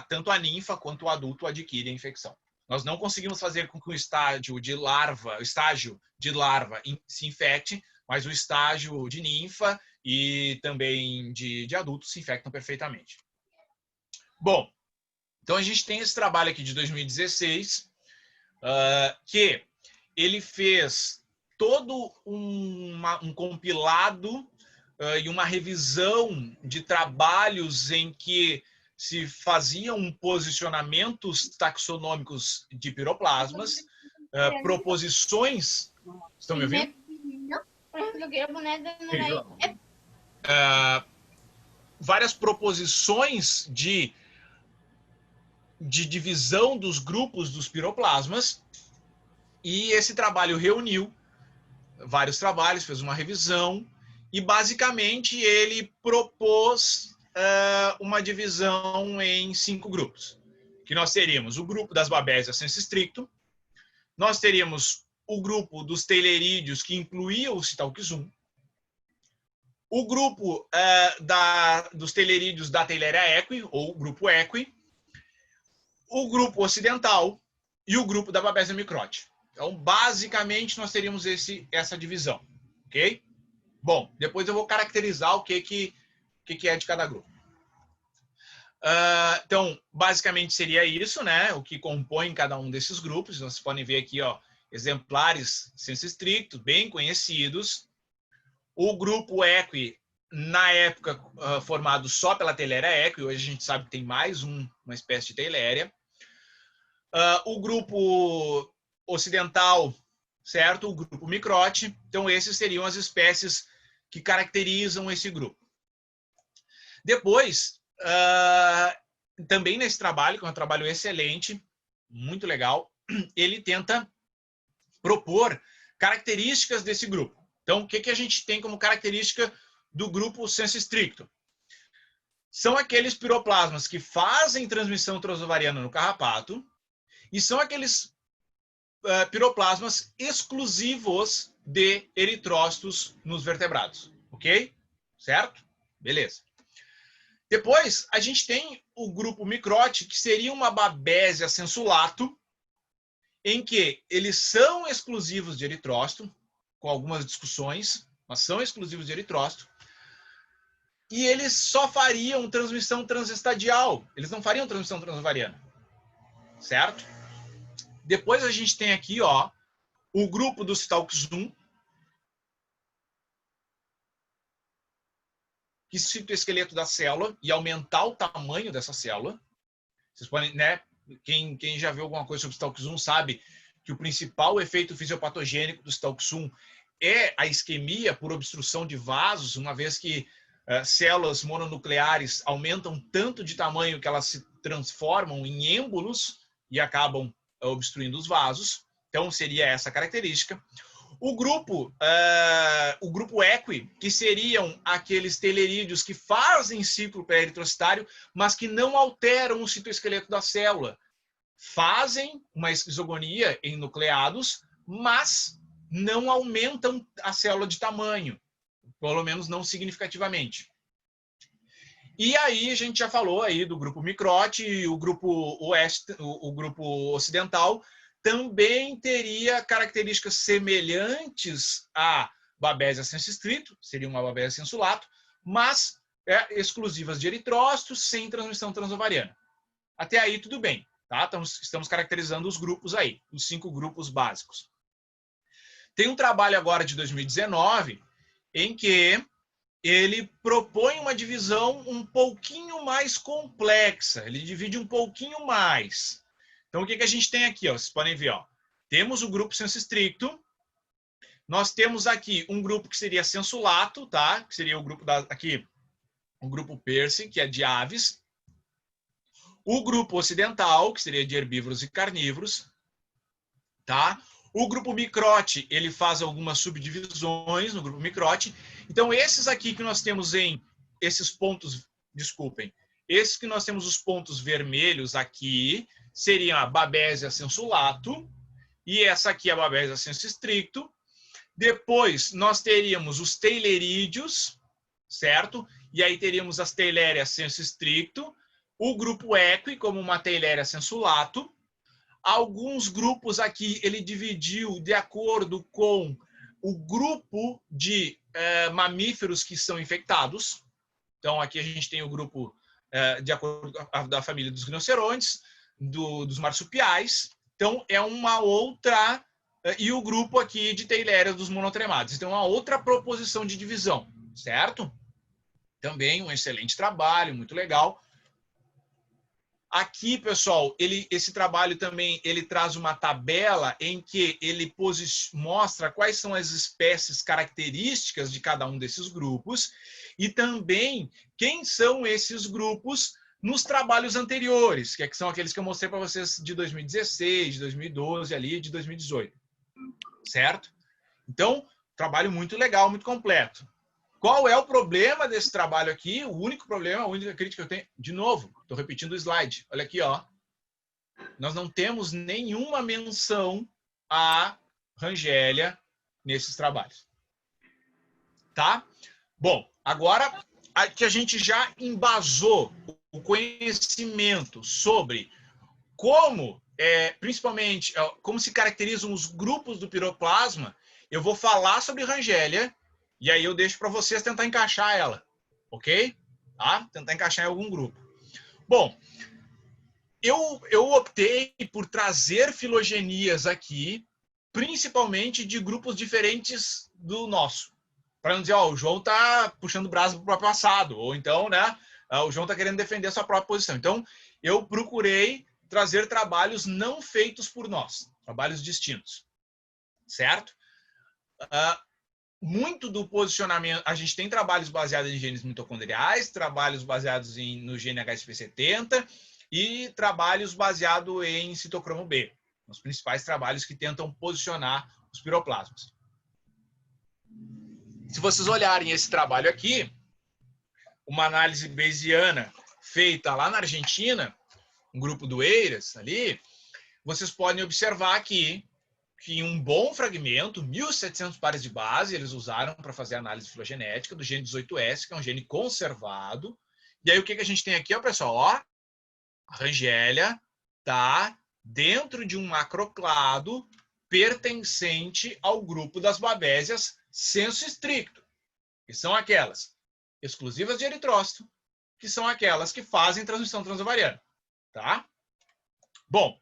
tanto a ninfa quanto o adulto adquirem a infecção. Nós não conseguimos fazer com que o estágio de larva se infecte, mas o estágio de ninfa e também de adulto se infectam perfeitamente. Bom, então a gente tem esse trabalho aqui de 2016, que ele fez todo um compilado e uma revisão de trabalhos em que se faziam posicionamentos taxonômicos de piroplasmas, proposições... Estão me ouvindo? Várias proposições de divisão dos grupos dos piroplasmas, e esse trabalho reuniu vários trabalhos, fez uma revisão, e basicamente ele propôs uma divisão em 5 grupos. Que nós teríamos o grupo das babésias senso estricto, nós teríamos o grupo dos teilerídeos, que incluía o citalquizum, o grupo dos teilerídeos da Theileria equi, ou grupo equi, o grupo ocidental e o grupo da babésia micrótica. Então, basicamente, nós teríamos essa divisão, ok? Bom, depois eu vou caracterizar o que é de cada grupo. Então, basicamente seria isso, né? O que compõe cada um desses grupos. Vocês podem ver aqui, ó, exemplares senso estricto, bem conhecidos. O grupo Equi, na época, formado só pela Theileria equi, hoje a gente sabe que tem mais uma espécie de Theileria. O grupo ocidental, certo? O grupo Microte. Então, esses seriam as espécies que caracterizam esse grupo. Depois, também nesse trabalho, que é um trabalho excelente, muito legal, ele tenta propor características desse grupo. Então, o que a gente tem como característica do grupo senso estricto? São aqueles piroplasmas que fazem transmissão transovariana no carrapato e são aqueles piroplasmas exclusivos de eritrócitos nos vertebrados. Ok? Certo? Beleza. Depois, a gente tem o grupo Microte, que seria uma Babesia sensulato, em que eles são exclusivos de eritrócito, com algumas discussões, mas são exclusivos de eritrócito, e eles só fariam transmissão transestadial, eles não fariam transmissão transovariana, certo? Depois a gente tem aqui, ó, o grupo do Stalk-1, que cita o esqueleto da célula e aumentar o tamanho dessa célula. Vocês podem, né? Quem já viu alguma coisa sobre Stalk-1 sabe que o principal efeito fisiopatogênico do Stalk-1 é a isquemia por obstrução de vasos, uma vez que células mononucleares aumentam tanto de tamanho que elas se transformam em êmbolos e acabam obstruindo os vasos. Então, seria essa característica. O grupo Equi, que seriam aqueles teilerídeos que fazem ciclo pré-eritrocitário, mas que não alteram o citoesqueleto da célula. Fazem uma esquizogonia em nucleados, mas não aumentam a célula de tamanho, pelo menos não significativamente. E aí a gente já falou aí do grupo Microte e o grupo ocidental também teria características semelhantes à Babesia senso estricto, seria uma Babesia sensulato, mas exclusivas de eritrócitos, sem transmissão transovariana. Até aí tudo bem, tá? Estamos caracterizando os grupos aí, os 5 grupos básicos. Tem um trabalho agora de 2019 em que ele propõe uma divisão um pouquinho mais complexa, ele divide um pouquinho mais. Então, o que a gente tem aqui? Ó? Vocês podem ver. Ó. Temos o grupo senso estricto. Nós temos aqui um grupo que seria sensulato, tá? Que seria o grupo aqui, o grupo Percy, que é de aves. O grupo ocidental, que seria de herbívoros e carnívoros. Tá? O grupo Microte, ele faz algumas subdivisões no grupo Microte. Então, esses aqui que nós temos esses pontos, desculpem, esses que nós temos os pontos vermelhos aqui, seria a Babesia sensulato, e essa aqui é a Babesia senso estricto. Depois, nós teríamos os teilerídeos, certo? E aí teríamos as Theileria senso estricto, o grupo Equi como uma Theileria sensulato. Alguns grupos aqui ele dividiu de acordo com o grupo de mamíferos que são infectados. Então, aqui a gente tem o grupo de acordo com da família dos rinocerontes, dos marsupiais. Então, é uma outra... E o grupo aqui de Theileria dos monotremados. Então, é uma outra proposição de divisão, certo? Também um excelente trabalho, muito legal. Aqui, pessoal, esse trabalho também ele traz uma tabela em que ele mostra quais são as espécies características de cada um desses grupos e também quem são esses grupos nos trabalhos anteriores, que são aqueles que eu mostrei para vocês de 2016, de 2012, ali, de 2018. Certo? Então, trabalho muito legal, muito completo. Qual é o problema desse trabalho aqui? O único problema, a única crítica que eu tenho, de novo, estou repetindo o slide. Olha aqui, ó. Nós não temos nenhuma menção a Rangélia nesses trabalhos. Tá? Bom, agora que a gente já embasou o conhecimento sobre como principalmente como se caracterizam os grupos do piroplasma, eu vou falar sobre Rangélia e aí eu deixo para vocês tentar encaixar ela, ok? Tá? Tentar encaixar em algum grupo. Bom, eu optei por trazer filogenias aqui, principalmente de grupos diferentes do nosso. Para não dizer, o João está puxando o braço para o próprio assado, ou então, né, o João está querendo defender a sua própria posição. Então, eu procurei trazer trabalhos não feitos por nós, trabalhos distintos, certo? Muito do posicionamento, a gente tem trabalhos baseados em genes mitocondriais, trabalhos baseados no gene HSP70 e trabalhos baseados em citocromo B, os principais trabalhos que tentam posicionar os piroplasmas. Se vocês olharem esse trabalho aqui, uma análise bayesiana feita lá na Argentina, um grupo do Eiras ali, vocês podem observar aqui que um bom fragmento, 1.700 pares de base, eles usaram para fazer a análise filogenética do gene 18S, que é um gene conservado. E aí o que a gente tem aqui, ó, pessoal? Ó, a Rangélia está dentro de um macroclado pertencente ao grupo das babésias sensu estricto, que são aquelas exclusivas de eritrócito, que são aquelas que fazem transmissão transovariana, tá? Bom,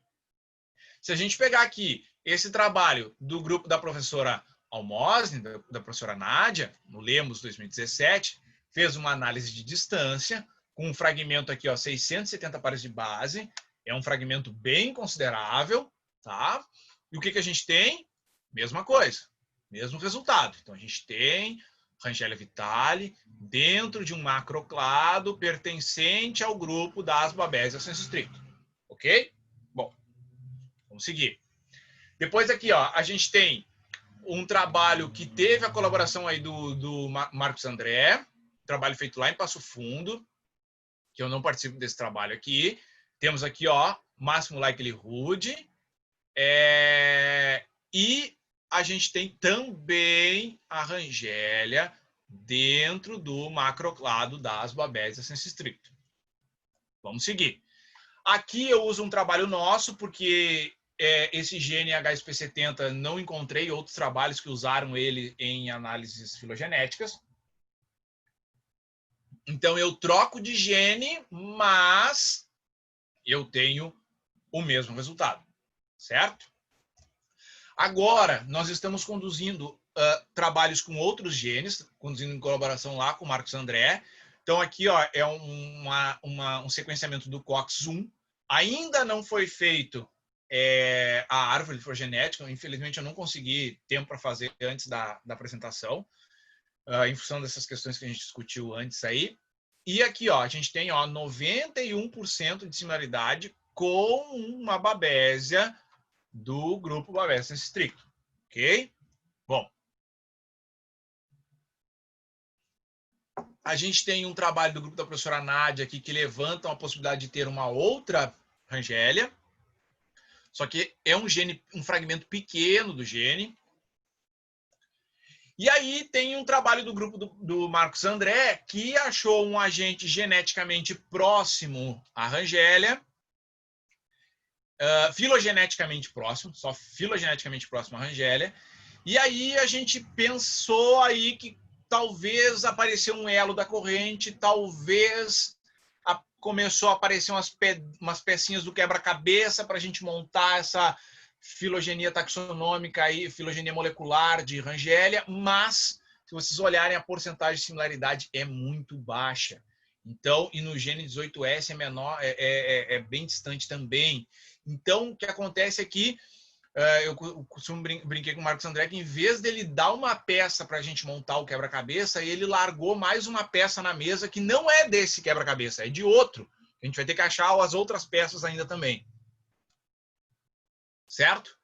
se a gente pegar aqui esse trabalho do grupo da professora Almosny, da professora Nádia, no Lemos 2017, fez uma análise de distância, com um fragmento aqui, ó, 670 pares de base, é um fragmento bem considerável, tá? E o que a gente tem? Mesma coisa, mesmo resultado. Então, a gente tem Rangélia vitale dentro de um macroclado pertencente ao grupo das babésias sensu estricto, ok? Bom, vamos seguir. Depois aqui, ó, a gente tem um trabalho que teve a colaboração aí do Marcos André, trabalho feito lá em Passo Fundo, que eu não participo desse trabalho aqui. Temos aqui, ó, máximo likelihood. E a gente tem também a Rangélia dentro do macroclado das babésias sensu estricto. Vamos seguir. Aqui eu uso um trabalho nosso, porque esse gene HSP70 não encontrei outros trabalhos que usaram ele em análises filogenéticas. Então, eu troco de gene, mas eu tenho o mesmo resultado, certo? Agora, nós estamos conduzindo trabalhos com outros genes, conduzindo em colaboração lá com o Marcos André. Então, aqui ó, é um sequenciamento do COX-1. Ainda não foi feito a árvore filogenética. Infelizmente, eu não consegui tempo para fazer antes da apresentação, em função dessas questões que a gente discutiu antes aí. E aqui ó, a gente tem ó, 91% de similaridade com uma babésia do grupo babésia sensu estricto, ok? Bom, a gente tem um trabalho do grupo da professora Nádia aqui que levanta a possibilidade de ter uma outra Rangélia, só que é um gene, um fragmento pequeno do gene. E aí tem um trabalho do grupo do Marcos André que achou um agente geneticamente próximo à Rangélia, filogeneticamente próximo, só filogeneticamente próximo à Rangélia. E aí a gente pensou aí que talvez apareceu um elo da corrente, talvez começou a aparecer umas pecinhas do quebra-cabeça para a gente montar essa filogenia taxonômica e filogenia molecular de Rangélia, mas se vocês olharem a porcentagem de similaridade é muito baixa. Então, e no gene 18S é menor, é bem distante também. Então, o que acontece é que eu costumo brinquei com o Marcos André que em vez dele dar uma peça para a gente montar o quebra-cabeça, ele largou mais uma peça na mesa que não é desse quebra-cabeça, é de outro. A gente vai ter que achar as outras peças ainda também. Certo?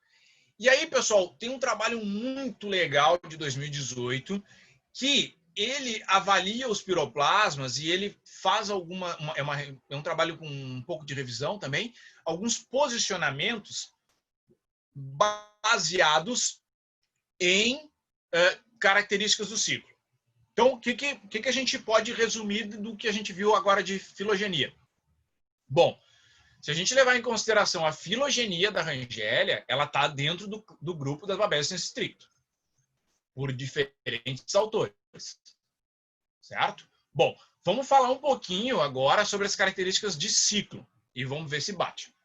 E aí, pessoal, tem um trabalho muito legal de 2018 que ele avalia os piroplasmas e ele faz é um trabalho com um pouco de revisão também, alguns posicionamentos baseados em características do ciclo. Então, o que a gente pode resumir do que a gente viu agora de filogenia? Bom, se a gente levar em consideração a filogenia da Rangélia, ela está dentro do grupo das babésias senso estricto, por diferentes autores. Certo? Bom, vamos falar um pouquinho agora sobre as características de ciclo e vamos ver se bate.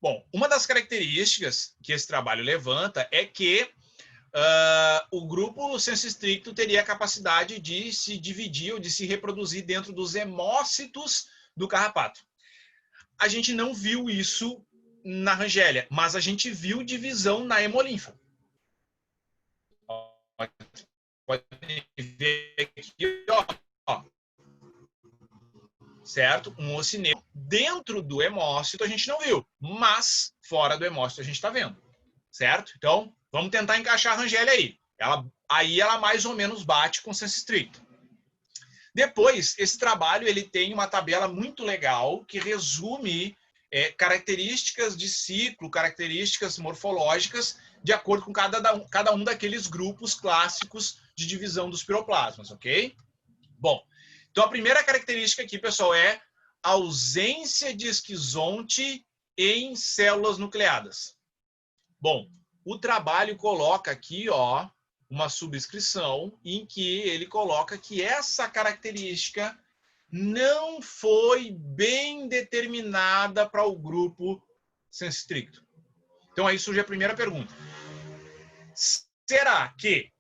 Bom, uma das características que esse trabalho levanta é que o grupo senso estricto teria a capacidade de se dividir ou de se reproduzir dentro dos hemócitos do carrapato. A gente não viu isso na Rangélia, mas a gente viu divisão na hemolinfa. Pode ver aqui, ó. Certo? Um ocinema. Dentro do hemócito a gente não viu, mas fora do hemócito a gente está vendo. Certo? Então, vamos tentar encaixar a Rangélia aí. Ela mais ou menos bate com o senso estricto. Depois, esse trabalho ele tem uma tabela muito legal que resume características de ciclo, características morfológicas, de acordo com cada um daqueles grupos clássicos de divisão dos piroplasmas, ok? Bom, então a primeira característica aqui, pessoal, é a ausência de esquizonte em células nucleadas. Bom, o trabalho coloca aqui, ó, uma subscrição em que ele coloca que essa característica não foi bem determinada para o grupo senso estricto. Então aí surge a primeira pergunta. Será que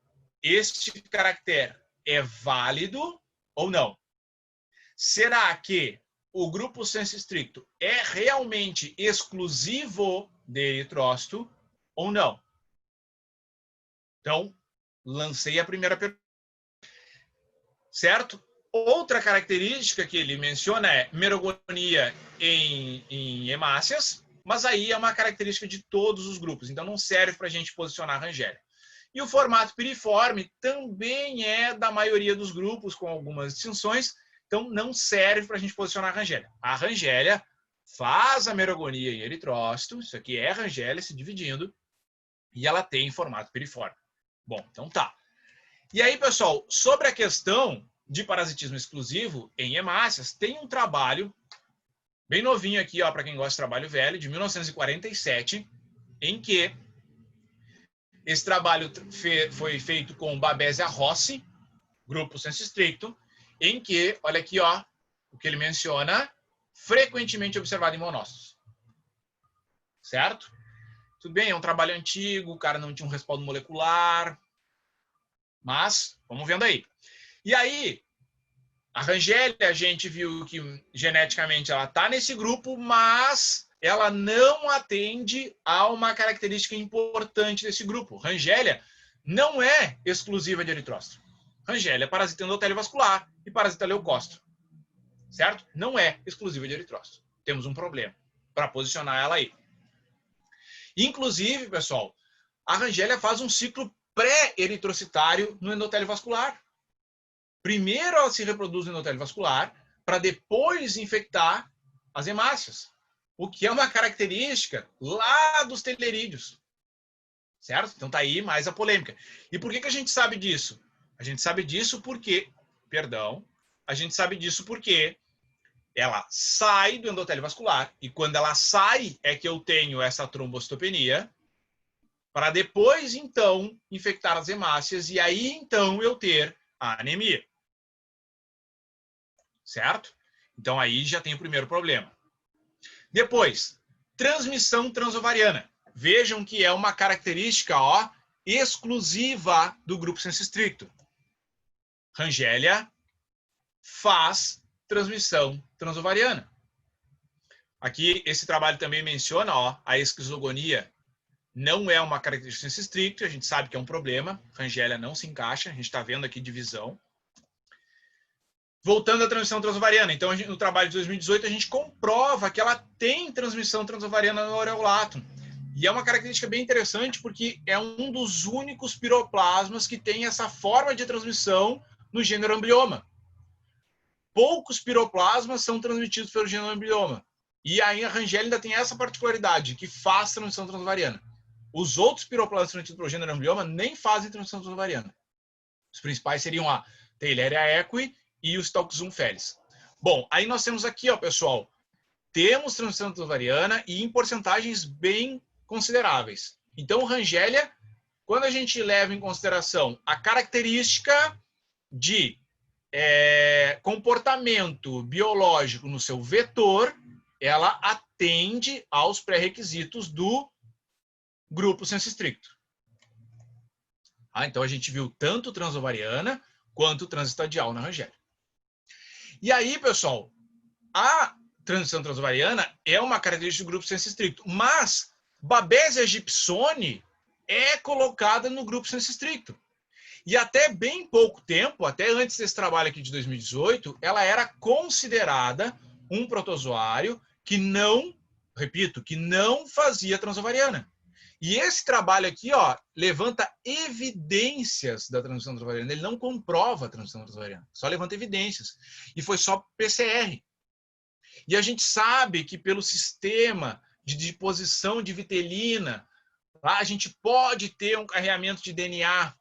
este caractere é válido ou não? Será que o grupo senso estricto é realmente exclusivo de eritrócito ou não? Então, lancei a primeira pergunta. Certo? Outra característica que ele menciona é merogonia em hemácias, mas aí é uma característica de todos os grupos, então não serve para a gente posicionar a Rangélia. E o formato piriforme também é da maioria dos grupos, com algumas distinções, então não serve para a gente posicionar a Rangélia. A Rangélia faz a merogonia em eritrócito, isso aqui é a Rangélia se dividindo, e ela tem formato piriforme. Bom, então tá. E aí, pessoal, sobre a questão de parasitismo exclusivo em hemácias, tem um trabalho bem novinho aqui, ó, para quem gosta de trabalho velho, de 1947, em que esse trabalho foi feito com Babesia rossi, grupo senso estricto, em que, olha aqui, ó, o que ele menciona, frequentemente observado em monócitos. Certo? Tudo bem, é um trabalho antigo, o cara não tinha um respaldo molecular, mas vamos vendo aí. E aí, a Rangélia, a gente viu que geneticamente ela está nesse grupo, mas ela não atende a uma característica importante desse grupo. Rangélia não é exclusiva de eritrócito. Rangélia parasita endotélio vascular e parasita leucócito. Certo? Não é exclusiva de eritrócito. Temos um problema para posicionar ela aí. Inclusive, pessoal, a Rangélia faz um ciclo pré-eritrocitário no endotélio vascular. Primeiro ela se reproduz no endotélio vascular para depois infectar as hemácias, o que é uma característica lá dos telerídeos. Certo? Então tá aí mais a polêmica. E por que a gente sabe disso? A gente sabe disso porque, a gente sabe disso porque ela sai do endotélio vascular e quando ela sai é que eu tenho essa trombocitopenia para depois, então, infectar as hemácias e aí, então, eu ter a anemia. Certo? Então, aí já tem o primeiro problema. Depois, transmissão transovariana. Vejam que é uma característica, ó, exclusiva do grupo senso estricto. Rangélia faz transmissão transovariana. Aqui, esse trabalho também menciona, ó, a esquizogonia não é uma característica senso estricto, a gente sabe que é um problema, Rangélia não se encaixa, a gente está vendo aqui divisão. Voltando à transmissão transovariana, então no trabalho de 2018 a gente comprova que ela tem transmissão transovariana no aureolato. E é uma característica bem interessante porque é um dos únicos piroplasmas que tem essa forma de transmissão no gênero amblioma. Poucos piroplasmas são transmitidos pelo gênero amblioma. E aí a Rangélia ainda tem essa particularidade, que faz transmissão transovariana. Os outros piroplasmas transmitidos pelo gênero amblioma nem fazem transmissão transovariana. Os principais seriam a Theileria equi e o Stalkzum felis. Bom, aí nós temos aqui, ó, pessoal, temos transmissão transovariana e em porcentagens bem consideráveis. Então, Rangélia, quando a gente leva em consideração a característica de comportamento biológico no seu vetor, ela atende aos pré-requisitos do grupo senso estricto. Então, a gente viu tanto transovariana quanto transestadial na Rangélia. E aí, pessoal, a transição transovariana é uma característica do grupo senso estricto, mas Babesia gibsoni é colocada no grupo senso estricto. E até bem pouco tempo, até antes desse trabalho aqui de 2018, ela era considerada um protozoário que não, repito, que não fazia transovariana. E esse trabalho aqui, ó, levanta evidências da transmissão transovariana. Ele não comprova a transmissão transovariana, só levanta evidências. E foi só PCR. E a gente sabe que pelo sistema de deposição de vitelina, a gente pode ter um carreamento de DNA.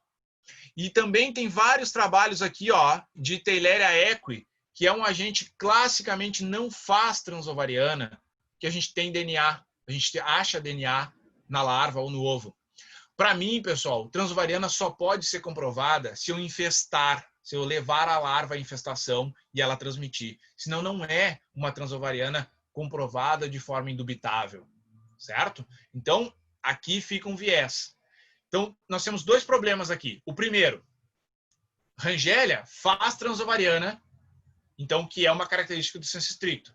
E também tem vários trabalhos aqui, ó, de Theileria equi, que é um agente classicamente não faz transovariana, que a gente tem DNA, a gente acha DNA na larva ou no ovo. Para mim, pessoal, transovariana só pode ser comprovada se eu infestar, se eu levar a larva à infestação e ela transmitir. Senão não é uma transovariana comprovada de forma indubitável, certo? Então, aqui fica um viés. Então, nós temos dois problemas aqui. O primeiro, Rangélia faz transovariana, então, que é uma característica do senso estricto.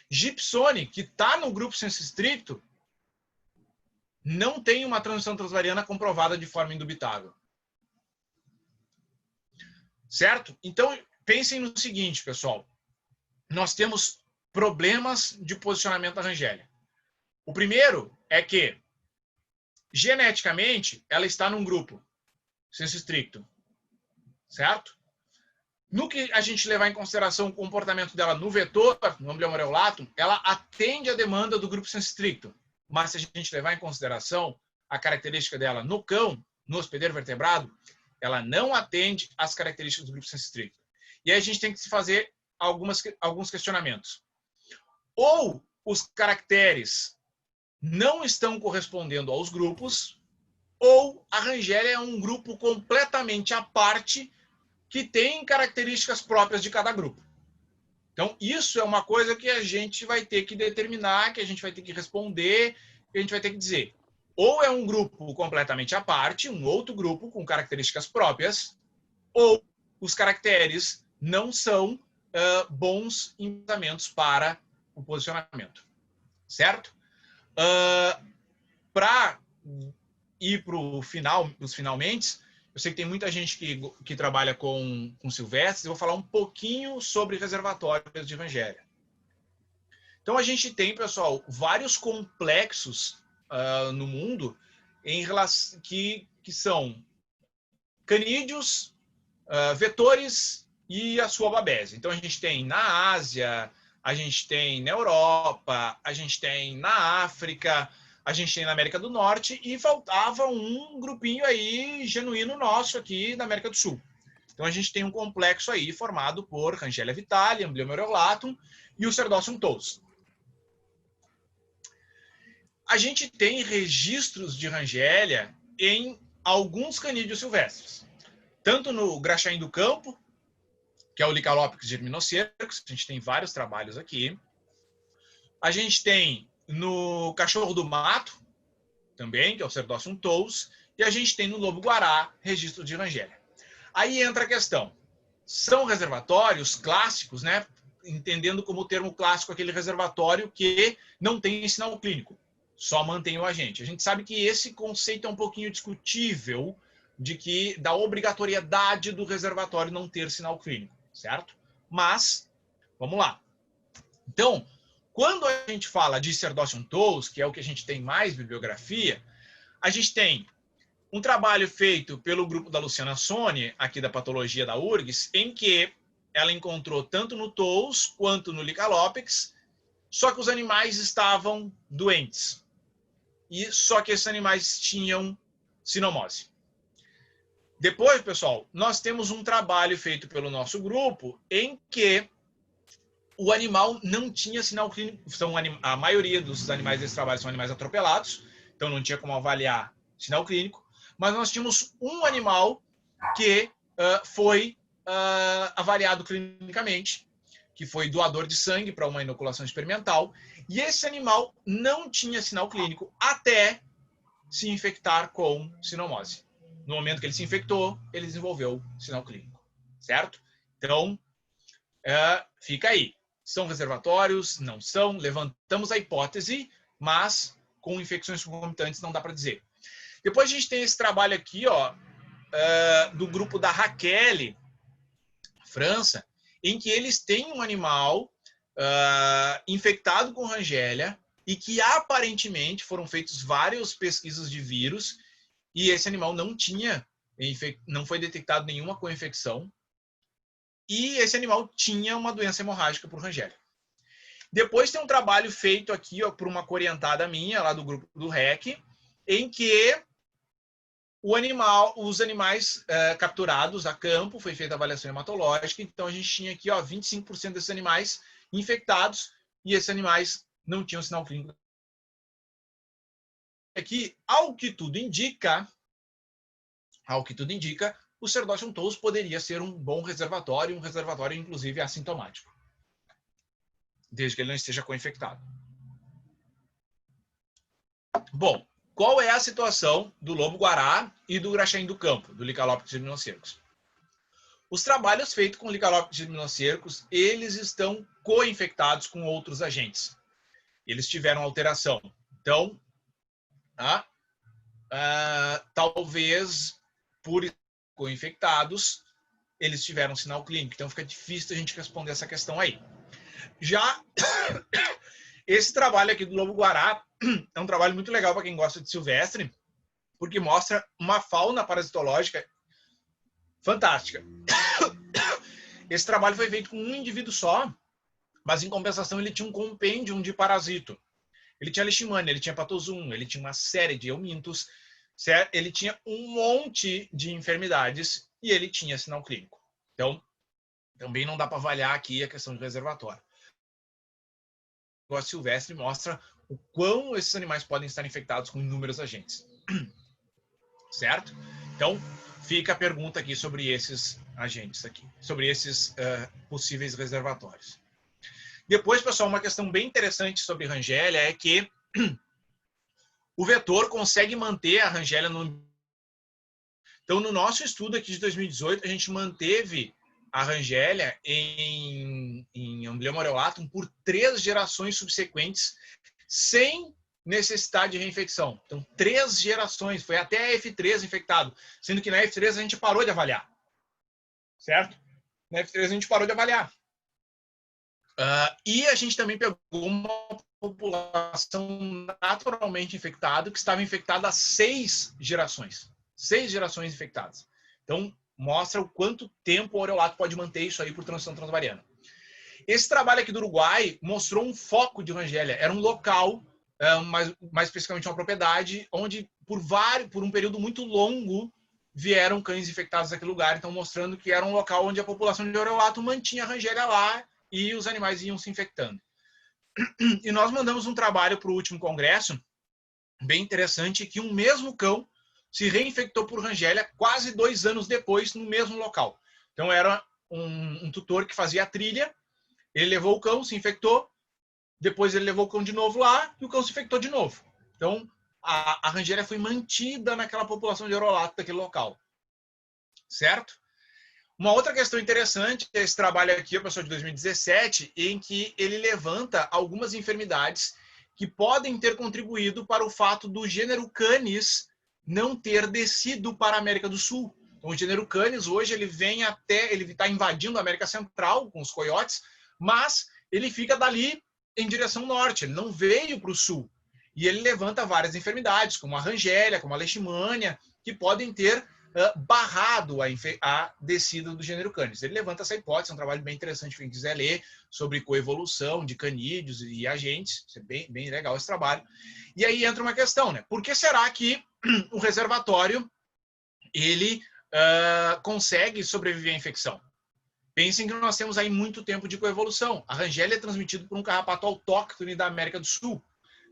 Gibsoni, que está no grupo senso estricto, não tem uma transmissão transovariana comprovada de forma indubitável. Certo? Então, pensem no seguinte, pessoal. Nós temos problemas de posicionamento da Rangélia. O primeiro é que, geneticamente, ela está num grupo senso estricto. Certo? No que a gente levar em consideração o comportamento dela no vetor, no Amblyomma areolatum, ela atende à demanda do grupo senso estricto. Mas se a gente levar em consideração a característica dela no cão, no hospedeiro vertebrado, ela não atende às características do grupo senso estricto. E aí a gente tem que se fazer alguns questionamentos. Ou os caracteres não estão correspondendo aos grupos, ou a Rangélia é um grupo completamente à parte que tem características próprias de cada grupo. Então, isso é uma coisa que a gente vai ter que determinar, que a gente vai ter que responder, que a gente vai ter que dizer. Ou é um grupo completamente à parte, um outro grupo com características próprias, ou os caracteres não são bons indicamentos para o posicionamento. Certo? Para ir para o final, os finalmente, eu sei que tem muita gente que trabalha com silvestres. Eu vou falar um pouquinho sobre reservatórios de Rangélia. Então, a gente tem, pessoal, vários complexos no mundo em relação, que são canídeos, vetores e a sua babésia. Então, a gente tem na Ásia, a gente tem na Europa, a gente tem na África, a gente tem na América do Norte e faltava um grupinho aí genuíno nosso aqui na América do Sul. Então a gente tem um complexo aí formado por Rangélia vitale, Amblyomma areolatum e o Cerdócium tous. A gente tem registros de Rangélia em alguns canídeos silvestres. Tanto no graxaim do campo, que é o Licalopix germinocercus, a gente tem vários trabalhos aqui. A gente tem no cachorro do mato, também, que é o Cerdócium tous, e a gente tem no lobo-guará registro de Rangélia. Aí entra a questão. São reservatórios clássicos, né? Entendendo como termo clássico aquele reservatório que não tem sinal clínico, só mantém o agente. A gente sabe que esse conceito é um pouquinho discutível da obrigatoriedade do reservatório não ter sinal clínico, certo? Mas, vamos lá. Então, quando a gente fala de Cerdócium tous, que é o que a gente tem mais bibliografia, a gente tem um trabalho feito pelo grupo da Luciana Soni, aqui da patologia da URGS, em que ela encontrou tanto no tous quanto no Licalopix, só que os animais estavam doentes. E só que esses animais tinham sinomose. Depois, pessoal, nós temos um trabalho feito pelo nosso grupo em que o animal não tinha sinal clínico. A maioria dos animais desse trabalho são animais atropelados, então não tinha como avaliar sinal clínico, mas nós tínhamos um animal que foi avaliado clinicamente, que foi doador de sangue para uma inoculação experimental, e esse animal não tinha sinal clínico até se infectar com sinomose. No momento que ele se infectou, ele desenvolveu sinal clínico, certo? Então, fica aí. São reservatórios? Não são. Levantamos a hipótese, mas com infecções concomitantes não dá para dizer. Depois a gente tem esse trabalho aqui, ó, do grupo da Raquel, França, em que eles têm um animal infectado com Rangélia e que aparentemente foram feitas várias pesquisas de vírus e esse animal não foi detectado nenhuma co-infecção e esse animal tinha uma doença hemorrágica por Rangélia. Depois tem um trabalho feito aqui, ó, por uma orientada minha, lá do grupo do REC, em que os animais capturados a campo, foi feita a avaliação hematológica, então a gente tinha aqui, ó, 25% desses animais infectados e esses animais não tinham sinal clínico. Aqui, ao que tudo indica, o Serdotium tous poderia ser um bom reservatório, um reservatório inclusive assintomático, desde que ele não esteja co-infectado. Bom, qual é a situação do lobo-guará e do graxaim do campo, do Licaloptes gymnocercus? Os trabalhos feitos com Licaloptes gymnocercus, eles estão co-infectados com outros agentes. Eles tiveram alteração. Então, talvez por co-infectados, eles tiveram sinal clínico. Então, fica difícil a gente responder essa questão aí. Já esse trabalho aqui do lobo-guará é um trabalho muito legal para quem gosta de silvestre, porque mostra uma fauna parasitológica fantástica. Esse trabalho foi feito com um indivíduo só, mas em compensação ele tinha um compêndio de parasito. Ele tinha leishmania, ele tinha patozum, ele tinha uma série de eumintos, ele tinha um monte de enfermidades e ele tinha sinal clínico. Então, também não dá para avaliar aqui a questão de reservatório. O negócio silvestre mostra o quão esses animais podem estar infectados com inúmeros agentes. Certo? Então, fica a pergunta aqui sobre esses agentes aqui, sobre esses possíveis reservatórios. Depois, pessoal, uma questão bem interessante sobre Rangélia é que o vetor consegue manter a Rangélia no... Então, no nosso estudo aqui de 2018, a gente manteve a Rangélia em Amblyomma aureolatum por 3 gerações subsequentes, sem necessidade de reinfecção. Então, 3 gerações, foi até a F3 infectado, sendo que na F3 a gente parou de avaliar. Certo? Na F3 a gente parou de avaliar. E a gente também pegou uma população naturalmente infectada, que estava infectada há 6 gerações. 6 gerações infectadas. Então, mostra o quanto tempo o aureolato pode manter isso aí por transição transvariana. Esse trabalho aqui do Uruguai mostrou um foco de Rangélia. Era um local, mais especificamente uma propriedade, onde por um período muito longo vieram cães infectados naquele lugar. Então, mostrando que era um local onde a população de aureolato mantinha a Rangélia lá e os animais iam se infectando. E nós mandamos um trabalho para o último congresso, bem interessante, que um mesmo cão se reinfectou por Rangélia quase 2 anos depois, no mesmo local. Então, era um tutor que fazia a trilha, ele levou o cão, se infectou, depois ele levou o cão de novo lá e o cão se infectou de novo. Então, a Rangélia foi mantida naquela população de aurolato daquele local. Certo? Uma outra questão interessante é esse trabalho aqui, o pessoal de 2017, em que ele levanta algumas enfermidades que podem ter contribuído para o fato do gênero Canis não ter descido para a América do Sul. Então, o gênero Canis hoje ele está invadindo a América Central com os coiotes, mas ele fica dali em direção norte, ele não veio para o sul. E ele levanta várias enfermidades, como a Rangélia, como a Leishmania, que podem ter barrado a descida do gênero Canis. Ele levanta essa hipótese, é um trabalho bem interessante, quem quiser ler, sobre coevolução de canídeos e agentes. Isso é bem legal esse trabalho. E aí entra uma questão, né? Por que será que o reservatório ele consegue sobreviver à infecção? Pensem que nós temos aí muito tempo de coevolução. A Rangélia é transmitido por um carrapato autóctone da América do Sul.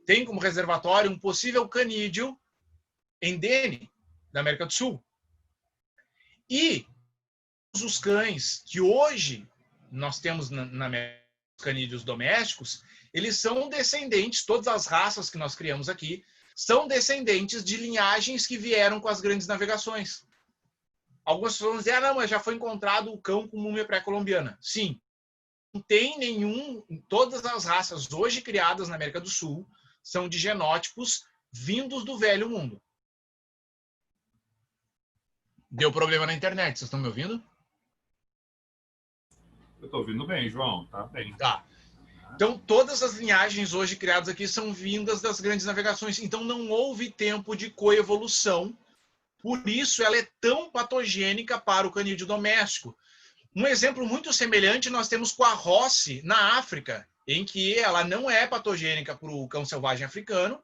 Tem como reservatório um possível canídeo endene da América do Sul. E os cães que hoje nós temos na América, os canídeos domésticos, eles são descendentes, todas as raças que nós criamos aqui, são descendentes de linhagens que vieram com as grandes navegações. Algumas pessoas vão dizer, não, mas já foi encontrado o cão com múmia pré-colombiana. Sim, não tem nenhum, todas as raças hoje criadas na América do Sul são de genótipos vindos do Velho Mundo. Deu problema na internet, vocês estão me ouvindo? Eu estou ouvindo bem, João, tá bem. Tá. Então, todas as linhagens hoje criadas aqui são vindas das grandes navegações. Então, não houve tempo de coevolução. Por isso, ela é tão patogênica para o canídeo doméstico. Um exemplo muito semelhante nós temos com a Rosse, na África, em que ela não é patogênica para o cão selvagem africano,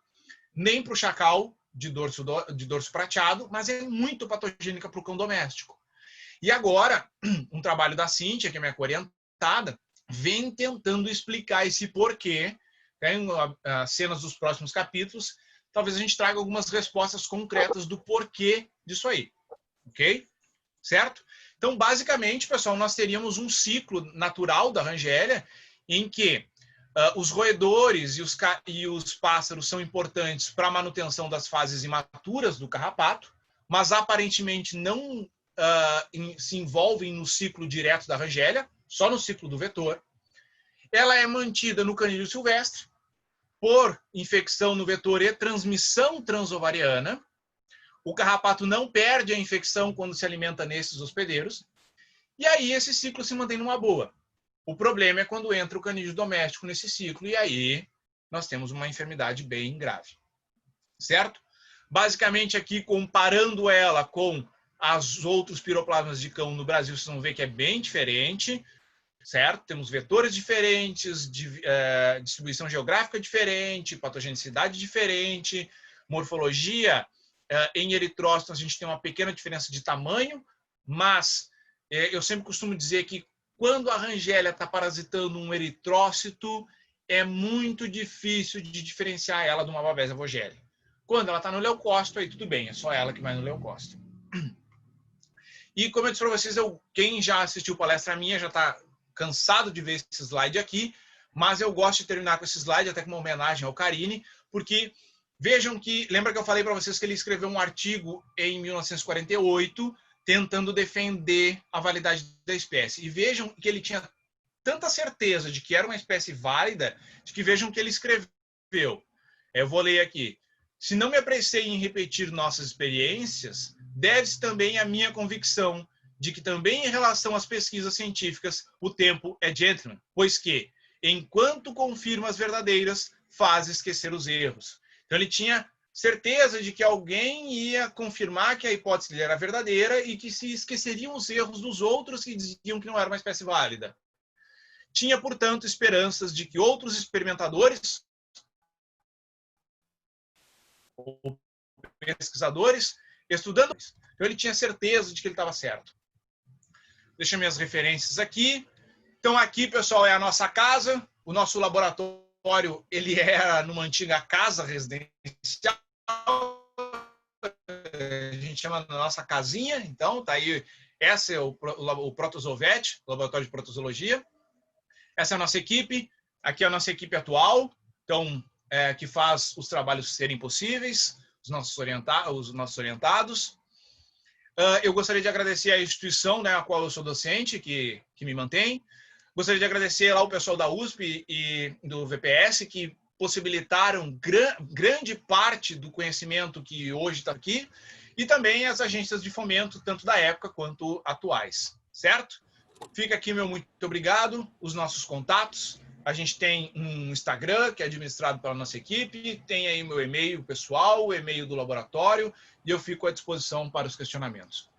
nem para o chacal de dorso prateado, mas é muito patogênica para o cão doméstico. E agora, um trabalho da Cíntia, que é minha orientada, vem tentando explicar esse porquê. Tem as cenas dos próximos capítulos. Talvez a gente traga algumas respostas concretas do porquê disso aí. Ok? Certo? Então, basicamente, pessoal, nós teríamos um ciclo natural da Rangélia em que os roedores e os pássaros são importantes para a manutenção das fases imaturas do carrapato, mas aparentemente não se envolvem no ciclo direto da Rangélia, só no ciclo do vetor. Ela é mantida no canídeo silvestre por infecção no vetor e transmissão transovariana. O carrapato não perde a infecção quando se alimenta nesses hospedeiros. E aí esse ciclo se mantém numa boa. O problema é quando entra o canídeo doméstico nesse ciclo, e aí nós temos uma enfermidade bem grave. Certo? Basicamente aqui, comparando ela com os outros piroplasmas de cão no Brasil, vocês vão ver que é bem diferente. Certo? Temos vetores diferentes, distribuição geográfica diferente, patogenicidade diferente, morfologia. Em eritrócitos, a gente tem uma pequena diferença de tamanho, mas eu sempre costumo dizer que quando a Rangélia está parasitando um eritrócito, é muito difícil de diferenciar ela de uma Babesia vogeli. Quando ela está no leucócito, aí tudo bem, é só ela que vai no leucócito. E como eu disse para vocês, quem já assistiu palestra minha já está cansado de ver esse slide aqui, mas eu gosto de terminar com esse slide, até como uma homenagem ao Carine, porque vejam que, lembra que eu falei para vocês que ele escreveu um artigo em 1948, tentando defender a validade da espécie. E vejam que ele tinha tanta certeza de que era uma espécie válida, de que vejam que ele escreveu. Eu vou ler aqui. Se não me apressei em repetir nossas experiências, deve-se também à minha convicção de que também em relação às pesquisas científicas, o tempo é gentleman, pois que, enquanto confirma as verdadeiras, faz esquecer os erros. Então ele tinha certeza de que alguém ia confirmar que a hipótese dele era verdadeira e que se esqueceriam os erros dos outros que diziam que não era uma espécie válida. Tinha, portanto, esperanças de que outros experimentadores ou pesquisadores, estudando, então ele tinha certeza de que ele estava certo. Deixa minhas referências aqui. Então aqui, pessoal, é a nossa casa. O nosso laboratório, ele era numa antiga casa residencial. A gente chama da nossa casinha. Então, tá aí. Esse é o Protozovet, o laboratório de protozoologia. Essa é a nossa equipe. Aqui é a nossa equipe atual. Então, que faz os trabalhos serem possíveis, os nossos orientados. Eu gostaria de agradecer à instituição, né, a qual eu sou docente, que me mantém. Gostaria de agradecer lá o pessoal da USP e do VPS, que possibilitaram grande parte do conhecimento que hoje está aqui, e também as agências de fomento, tanto da época quanto atuais. Certo? Fica aqui meu muito obrigado, os nossos contatos. A gente tem um Instagram, que é administrado pela nossa equipe, tem aí meu e-mail pessoal, o e-mail do laboratório, e eu fico à disposição para os questionamentos.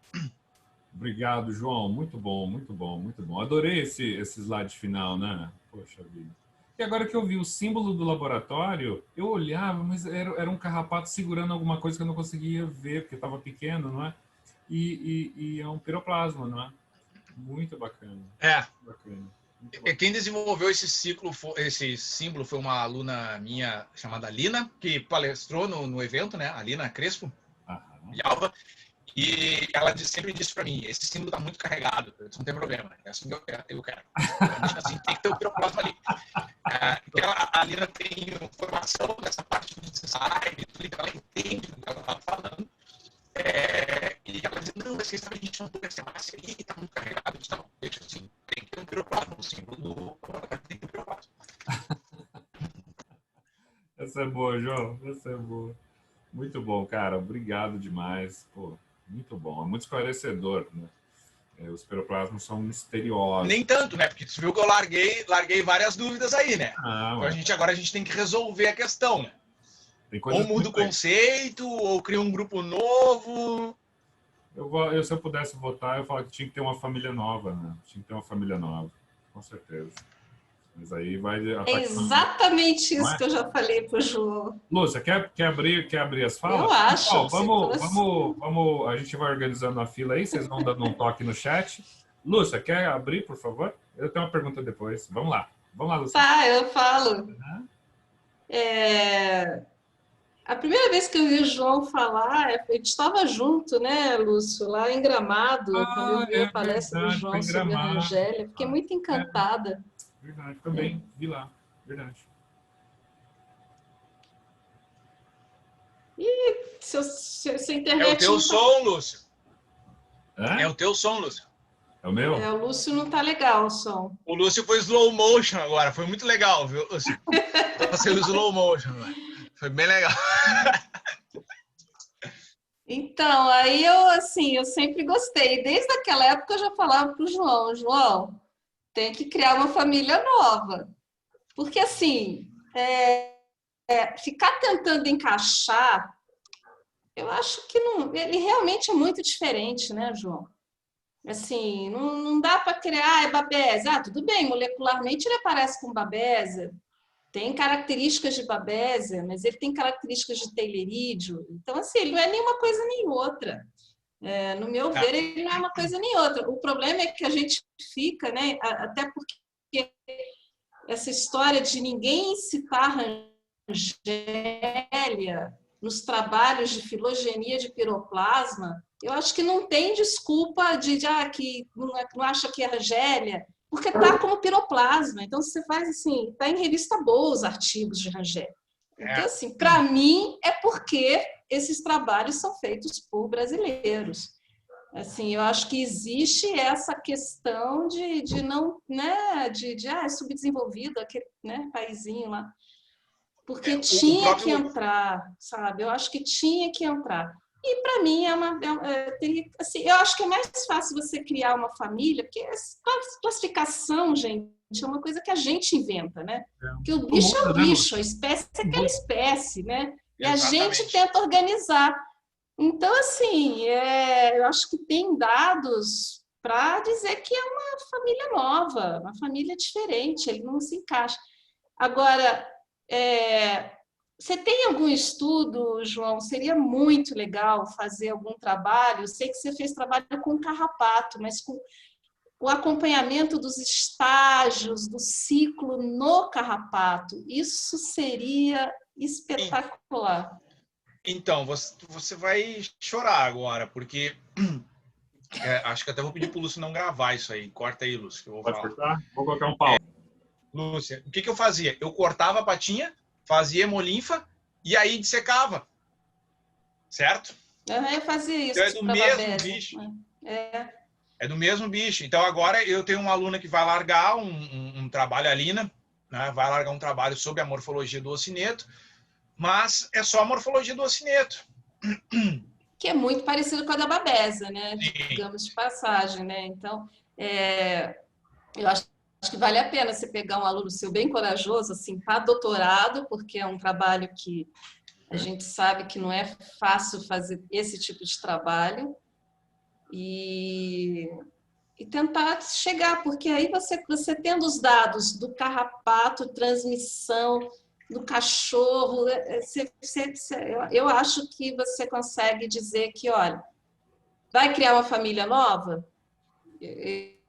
Obrigado, João. Muito bom, muito bom, muito bom. Adorei esse slide final, né? Poxa vida. E agora que eu vi o símbolo do laboratório, eu olhava, mas era um carrapato segurando alguma coisa que eu não conseguia ver, porque estava pequeno, não é? E é um piroplasma, não é? Muito bacana. Bacana. Quem desenvolveu esse símbolo foi uma aluna minha chamada Lina, que palestrou no evento, né? A Lina Crespo, de Alva. E ela sempre disse para mim, esse símbolo está muito carregado, não tem problema, é assim que eu quero. Assim, tem que ter o piroplasma ali. A Lina tem formação nessa parte de design, ela entende do que ela estava falando. E ela diz, não, mas quem sabe a gente não pode ser massa aí, está muito carregado. Então, deixa assim, tem que ter um piroplasma, o símbolo tem que ter um piroplasma. Essa é boa, João, essa é boa. Muito bom, cara, obrigado demais, pô. Muito bom, é muito esclarecedor, né? Os piroplasmas são misteriosos. Nem tanto, né? Porque tu viu que eu larguei várias dúvidas aí, né? Então agora a gente tem que resolver a questão, né? Ou muda o conceito, ou cria um grupo novo. Se eu pudesse votar, eu falaria que tinha que ter uma família nova, né? Tinha que ter uma família nova, com certeza. Mas aí vai... É exatamente isso que eu já falei para o João. Lúcia, quer abrir as falas? Eu acho. A gente vai organizando a fila aí, vocês vão dando um toque no chat. Lúcia, quer abrir, por favor? Eu tenho uma pergunta depois. Vamos lá, Lúcia. Tá, eu falo. A primeira vez que eu vi o João falar, a gente estava junto, né, Lúcio, lá em Gramado, quando eu vi a palestra do João sobre a Rangélia. Fiquei muito encantada. Verdade, também vi lá, verdade. E seu internet... É o teu som, Lúcio. É o teu som, Lúcio. É o meu? O Lúcio não tá legal, o som. O Lúcio foi slow motion agora, foi muito legal, viu, Lúcio? Passei o slow motion, foi bem legal. Então, aí eu sempre gostei. Desde aquela época eu já falava para o João, tem que criar uma família nova. Porque, assim, ficar tentando encaixar, eu acho que não, ele realmente é muito diferente, né, João? Assim, não dá para criar, é Babesia. Tudo bem, molecularmente ele parece com Babesia, tem características de Babesia, mas ele tem características de Taylerídeo. Então, assim, ele não é nenhuma coisa nem outra. No meu ver, ele não é uma coisa nem outra. O problema é que a gente fica, né? Até porque essa história de ninguém citar Rangélia nos trabalhos de filogenia de piroplasma, eu acho que não tem desculpa que não acha que é Rangélia, porque está como piroplasma. Então, você faz assim, está em revista boa os artigos de Rangélia. Então, assim, para mim, é porque esses trabalhos são feitos por brasileiros. Assim, eu acho que existe essa questão de não, né, é subdesenvolvido, aquele, né, paizinho lá. Porque tinha que entrar, sabe? Eu acho que tinha que entrar. E, para mim, assim, eu acho que é mais fácil você criar uma família, porque classificação, gente, é uma coisa que a gente inventa, né? Porque o bicho é o bicho, a espécie é aquela espécie, né? E a gente tenta organizar. Então, assim, eu acho que tem dados para dizer que é uma família nova, uma família diferente, ele não se encaixa. Agora, você tem algum estudo, João? Seria muito legal fazer algum trabalho. Eu sei que você fez trabalho com carrapato, mas com o acompanhamento dos estágios do ciclo no carrapato. Isso seria espetacular. Então, você vai chorar agora, porque acho que até vou pedir para o Lúcio não gravar isso aí. Corta aí, Lúcio, que eu vou falar. Pode cortar? Vou colocar um pau. Lúcia, o que eu fazia? Eu cortava a patinha, fazia hemolinfa e aí dissecava. Certo? Eu fazia isso. Então é do mesmo bicho. É do mesmo bicho. Então agora eu tenho uma aluna que vai largar um trabalho, a Lina, né? Vai largar um trabalho sobre a morfologia do ocineto, mas é só a morfologia do ocineto. Que é muito parecido com a da Babesia, né? Sim. Digamos de passagem, né? Então, eu acho que vale a pena você pegar um aluno seu bem corajoso, assim, para doutorado, porque é um trabalho que a gente sabe que não é fácil fazer esse tipo de trabalho, e tentar chegar, porque aí você tendo os dados do carrapato, transmissão, do cachorro, eu acho que você consegue dizer que, olha, vai criar uma família nova?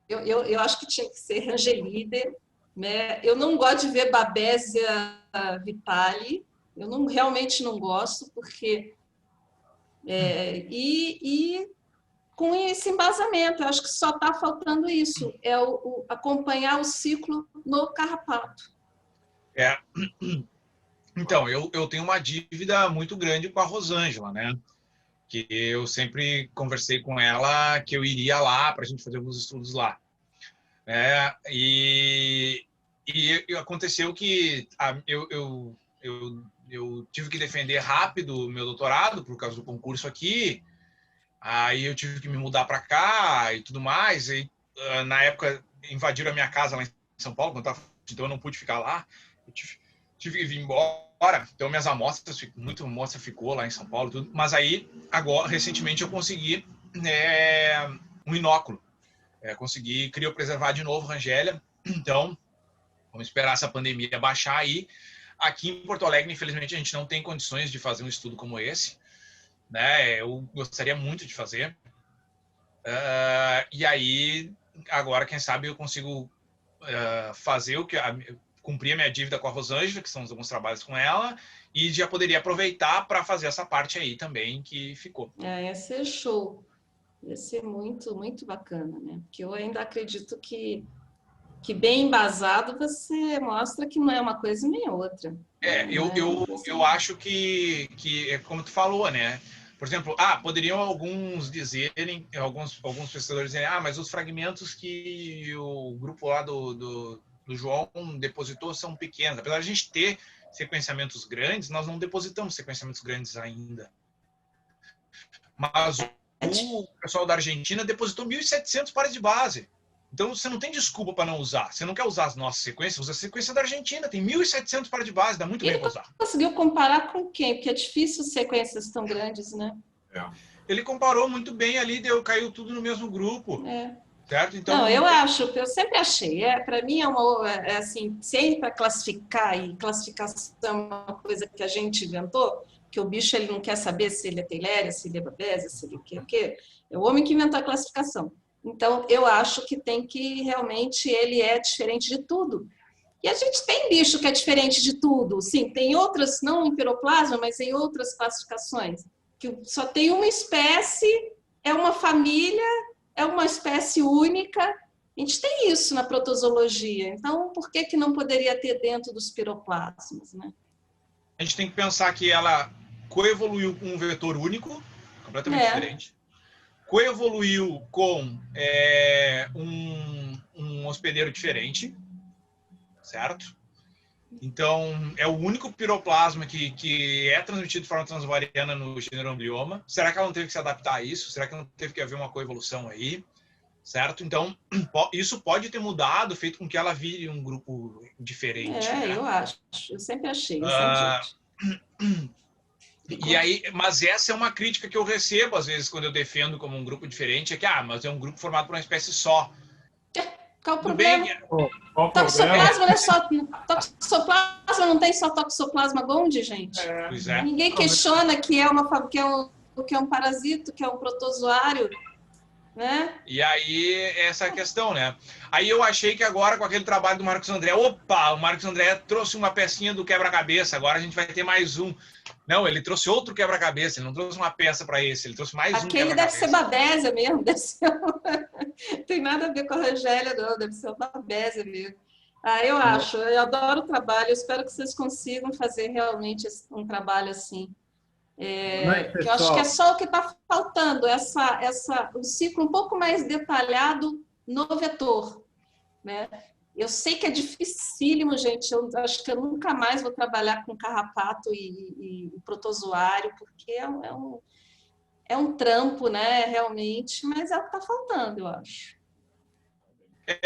eu acho que tinha que ser Rangelida, né? Eu não gosto de ver Babesia vitale, eu realmente não gosto, porque... com esse embasamento, eu acho que só está faltando isso, acompanhar o ciclo no carrapato. Então, eu tenho uma dívida muito grande com a Rosângela, né? Que eu sempre conversei com ela que eu iria lá para a gente fazer alguns estudos lá. E aconteceu que eu tive que defender rápido o meu doutorado por causa do concurso aqui. Aí eu tive que me mudar para cá e tudo mais. E na época invadiram a minha casa lá em São Paulo, então eu não pude ficar lá. Eu tive que vir embora. Então minhas amostras, muita amostra ficou lá em São Paulo, tudo. Mas aí agora recentemente eu consegui um inóculo. Consegui criopreservar de novo Rangélia. Então vamos esperar essa pandemia baixar aí. Aqui em Porto Alegre, infelizmente, a gente não tem condições de fazer um estudo como esse, né? Eu gostaria muito de fazer. E aí, agora, quem sabe, eu consigo fazer cumprir a minha dívida com a Rosângela, que são alguns trabalhos com ela, e já poderia aproveitar para fazer essa parte aí também que ficou. Ia ser show. Ia ser muito, muito bacana, né? Porque eu ainda acredito que bem embasado você mostra que não é uma coisa nem outra. Eu acho que como tu falou, né? Por exemplo, poderiam alguns dizerem, alguns pesquisadores dizerem, mas os fragmentos que o grupo lá do João depositou são pequenos. Apesar de a gente ter sequenciamentos grandes, nós não depositamos sequenciamentos grandes ainda. Mas o pessoal da Argentina depositou 1.700 pares de base. Então, você não tem desculpa para não usar. Você não quer usar as nossas sequências, usa a sequência da Argentina. Tem 1.700 pares de base, dá muito bem para usar. Conseguiu comparar com quem? Porque é difícil sequências tão grandes, né? Ele comparou muito bem ali, caiu tudo no mesmo grupo. Certo? Então, não, eu sempre achei. Para mim, assim, sempre para classificar, e classificação é uma coisa que a gente inventou, que o bicho ele não quer saber se ele é Theileria, se ele é Babesia, se ele é o quê. É o homem que inventou a classificação. Então, eu acho que realmente, ele é diferente de tudo. E a gente tem bicho que é diferente de tudo. Sim, tem outras, não em piroplasma, mas em outras classificações, que só tem uma espécie, é uma família, é uma espécie única. A gente tem isso na protozoologia. Então, por que não poderia ter dentro dos piroplasmas, né? A gente tem que pensar que ela coevoluiu com um vetor único, completamente diferente. Coevoluiu com um hospedeiro diferente, certo? Então, é o único piroplasma que é transmitido de forma transvariana no gênero Amblyoma. Será que ela não teve que se adaptar a isso? Será que não teve que haver uma coevolução aí? Certo? Então, isso pode ter mudado, feito com que ela vire um grupo diferente. Né? Eu acho. Eu sempre achei. E aí, mas essa é uma crítica que eu recebo, às vezes, quando eu defendo como um grupo diferente, é que, mas é um grupo formado por uma espécie só. Qual o problema? Toxoplasma não é só... Toxoplasma não tem só Toxoplasma gondii, gente? Pois é. Ninguém questiona que é um parasito, que é um protozoário, né? E aí, essa é a questão, né? Aí eu achei que agora, com aquele trabalho do Marcos André, o Marcos André trouxe uma pecinha do quebra-cabeça, agora a gente vai ter mais um. Não, ele trouxe outro quebra-cabeça, ele não trouxe uma peça para esse, ele trouxe mais um quebra-cabeça. Aquele deve ser Babesia mesmo, deve ser... Tem nada a ver com a Rangélia, não, deve ser uma Babesia mesmo. Eu adoro o trabalho, eu espero que vocês consigam fazer realmente um trabalho assim. Que eu acho que é só o que está faltando, um ciclo um pouco mais detalhado no vetor, né? Eu sei que é dificílimo, gente, eu acho que eu nunca mais vou trabalhar com carrapato e protozoário, porque é um trampo, né, realmente, mas está faltando, eu acho.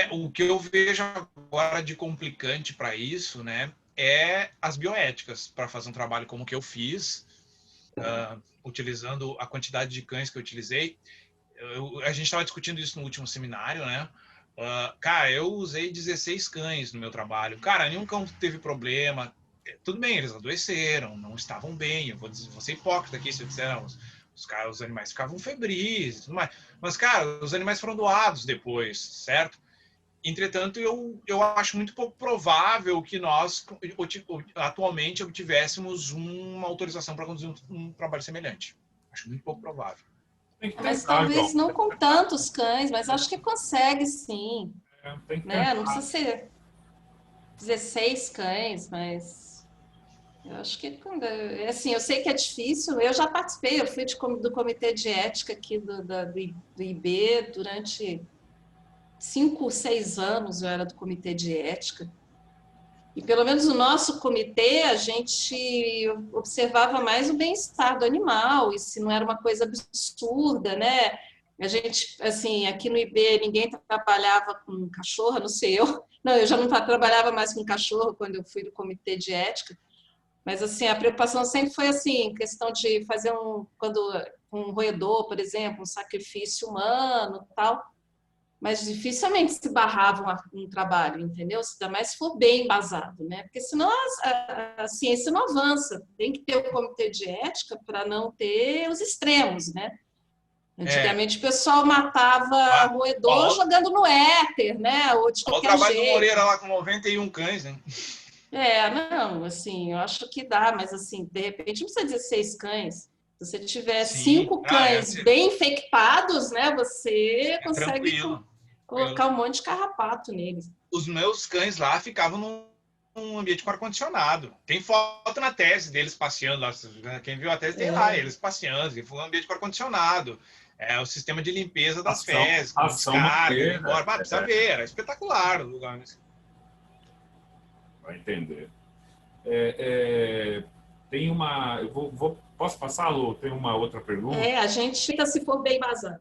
O que eu vejo agora de complicante para isso, né, é as bioéticas, para fazer um trabalho como o que eu fiz, utilizando a quantidade de cães que eu utilizei. A gente estava discutindo isso no último seminário, né? Cara, eu usei 16 cães no meu trabalho. Cara, nenhum cão teve problema. Tudo bem, eles adoeceram, não estavam bem. Eu vou ser hipócrita aqui se eu disser, os animais ficavam febris e tudo mais. Mas, cara, os animais foram doados depois, certo? Entretanto, eu acho muito pouco provável que nós, atualmente, obtivéssemos uma autorização para conduzir um trabalho semelhante. Acho muito pouco provável. Mas talvez não com tantos cães, mas acho que consegue, sim. Né? Não precisa ser 16 cães, mas eu acho que, assim, eu sei que é difícil. Eu já participei, eu fui do comitê de ética aqui do IB durante 5, 6 anos, eu era do comitê de ética. E pelo menos o nosso comitê, a gente observava mais o bem-estar do animal, e se não era uma coisa absurda, né? A gente, assim, aqui no IB ninguém trabalhava com cachorro, não sei eu. Não, eu já não trabalhava mais com cachorro quando eu fui do comitê de ética. Mas, assim, a preocupação sempre foi, assim, questão de fazer um roedor, por exemplo, um sacrifício humano e tal. Mas dificilmente se barrava um trabalho, entendeu? Ainda mais se for bem embasado, né? Porque senão a ciência não avança. Tem que ter o comitê de ética para não ter os extremos, né? Antigamente o pessoal matava roedor jogando no éter, né? Ou de qualquer jeito. O trabalho do Moreira lá com 91 cães, né? Não, assim, eu acho que dá, mas assim, de repente não precisa 16 cães. Se você tiver 5 cães bem infectados, né? Você consegue colocar um monte de carrapato neles. Os meus cães lá ficavam num ambiente com ar-condicionado. Tem foto na tese deles passeando lá. Quem viu a tese tem lá, eles passeando. Foi um ambiente com ar-condicionado. O sistema de limpeza das fezes, com descarga, precisa ver, era espetacular o lugar. Vai entender. Tem uma... posso passar, Lu? Tem uma outra pergunta? A gente fica se for bem embasado.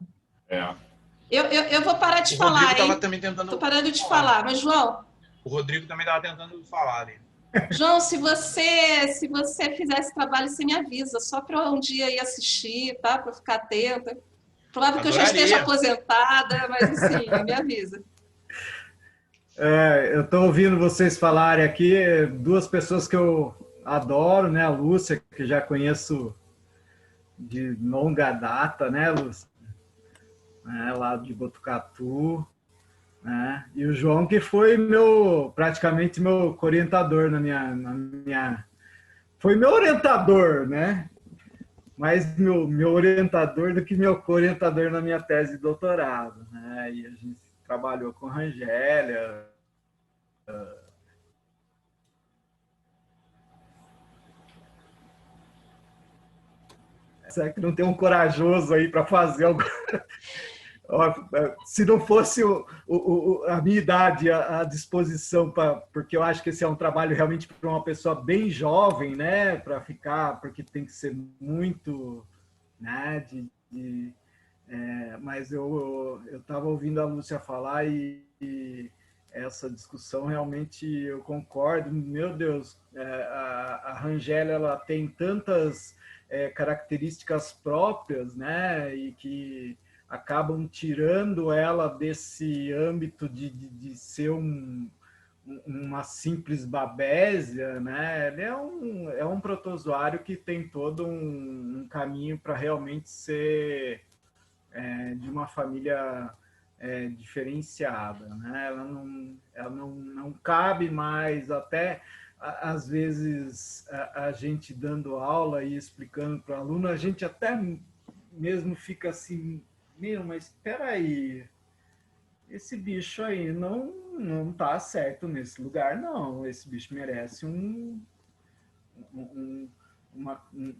Eu vou parar de falar, Rodrigo tava também tentando... Tô parando de falar, mas, João... O Rodrigo também estava tentando falar. Né? João, se você fizer esse trabalho, você me avisa, só para um dia ir assistir, tá? Para ficar atenta. Provável que eu já esteja aposentada, mas, assim, me avisa. Eu estou ouvindo vocês falarem aqui, 2 pessoas que eu adoro, né? A Lúcia, que já conheço de longa data, né, Lúcia? Lá de Botucatu, né? E o João, que foi praticamente meu orientador foi meu orientador, né? Mais meu orientador do que meu co-orientador na minha tese de doutorado, né? E a gente trabalhou com Rangélia. Será que não tem um corajoso aí para fazer algo? Se não fosse a minha idade à disposição, porque eu acho que esse é um trabalho realmente para uma pessoa bem jovem, né? Para ficar, porque tem que ser muito, né? Mas eu estava ouvindo a Lúcia falar e essa discussão realmente eu concordo. Meu Deus, a Rangélia, ela tem tantas características próprias, né? E que acabam tirando ela desse âmbito de ser uma simples babésia, né? Ele é um protozoário que tem todo um caminho para realmente ser de uma família diferenciada, né? Ela não cabe mais, até às vezes a gente dando aula e explicando para o aluno, a gente até mesmo fica assim, mas espera aí, esse bicho aí não tá certo nesse lugar, não. Esse bicho merece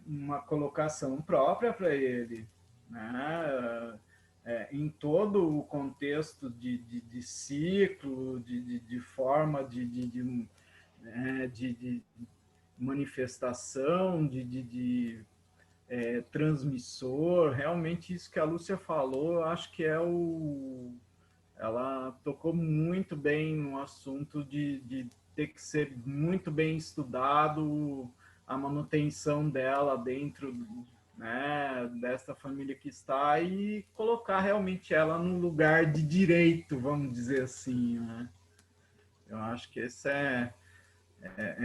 uma colocação própria para ele, né? Em todo o contexto de ciclo, de forma de manifestação, transmissor, realmente isso que a Lúcia falou, eu acho que ela tocou muito bem no assunto de ter que ser muito bem estudado a manutenção dela dentro, né, dessa família que está e colocar realmente ela no lugar de direito, vamos dizer assim, né? Eu acho que essa é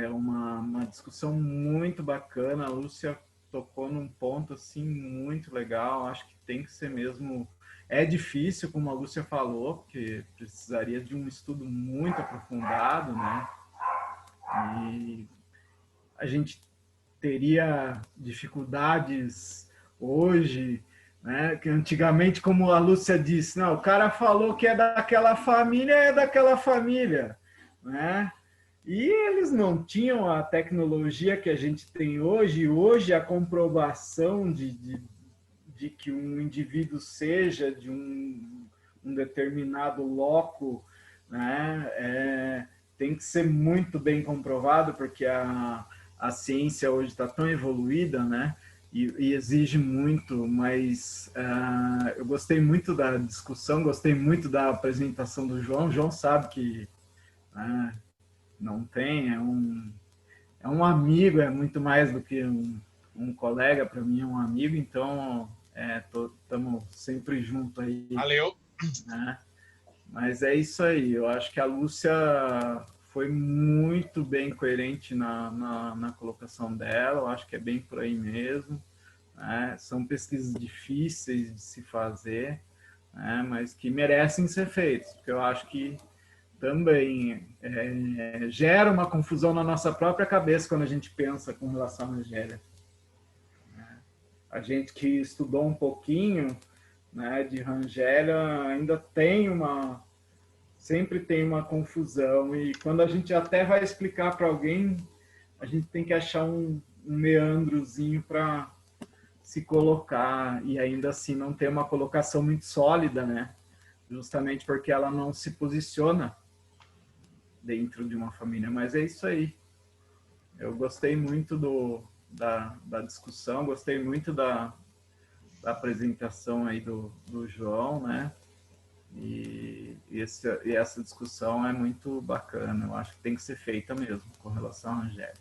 uma discussão muito bacana. A Lúcia tocou num ponto assim muito legal. Acho que tem que ser mesmo. É difícil, como a Lúcia falou, porque precisaria de um estudo muito aprofundado, né? E a gente teria dificuldades hoje, né? Que antigamente, como a Lúcia disse, não, o cara falou que é daquela família, né? E eles não tinham a tecnologia que a gente tem hoje. Hoje a comprovação de que um indivíduo seja de um determinado loco, né? Tem que ser muito bem comprovado, porque a ciência hoje está tão evoluída, né? E exige muito, mas eu gostei muito da discussão, gostei muito da apresentação do João. O João sabe que não tem, é um amigo, é muito mais do que um colega, para mim é um amigo, então estamos sempre juntos aí. Valeu. Né? Mas é isso aí, eu acho que a Lúcia foi muito bem coerente na colocação dela, eu acho que é bem por aí mesmo. Né? São pesquisas difíceis de se fazer, né? Mas que merecem ser feitas, porque eu acho que também gera uma confusão na nossa própria cabeça quando a gente pensa com relação à Argélia. A gente que estudou um pouquinho, né, de Argélia ainda sempre tem uma confusão, e quando a gente até vai explicar para alguém, a gente tem que achar um meandrozinho para se colocar, e ainda assim não ter uma colocação muito sólida, né? Justamente porque ela não se posiciona dentro de uma família. Mas é isso aí. Eu gostei muito da discussão, gostei muito da apresentação aí do João, né? E essa discussão é muito bacana. Eu acho que tem que ser feita mesmo com relação à Argélia.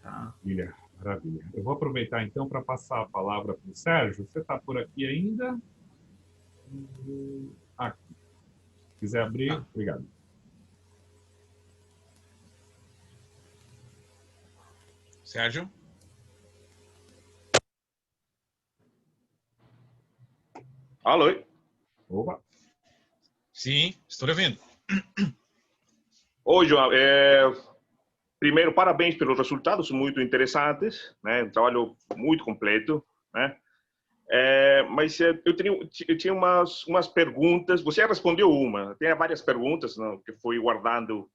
Tá? Maravilha, maravilha. Eu vou aproveitar então para passar a palavra para o Sérgio. Você está por aqui ainda? Aqui. Se quiser abrir, obrigado. Sérgio? Alô? Opa. Sim, estou lhe ouvindo. Oi, João. Primeiro, parabéns pelos resultados muito interessantes, né? Um trabalho muito completo, né? Mas eu tinha umas perguntas. Você respondeu uma. Tem várias perguntas, não, que fui guardando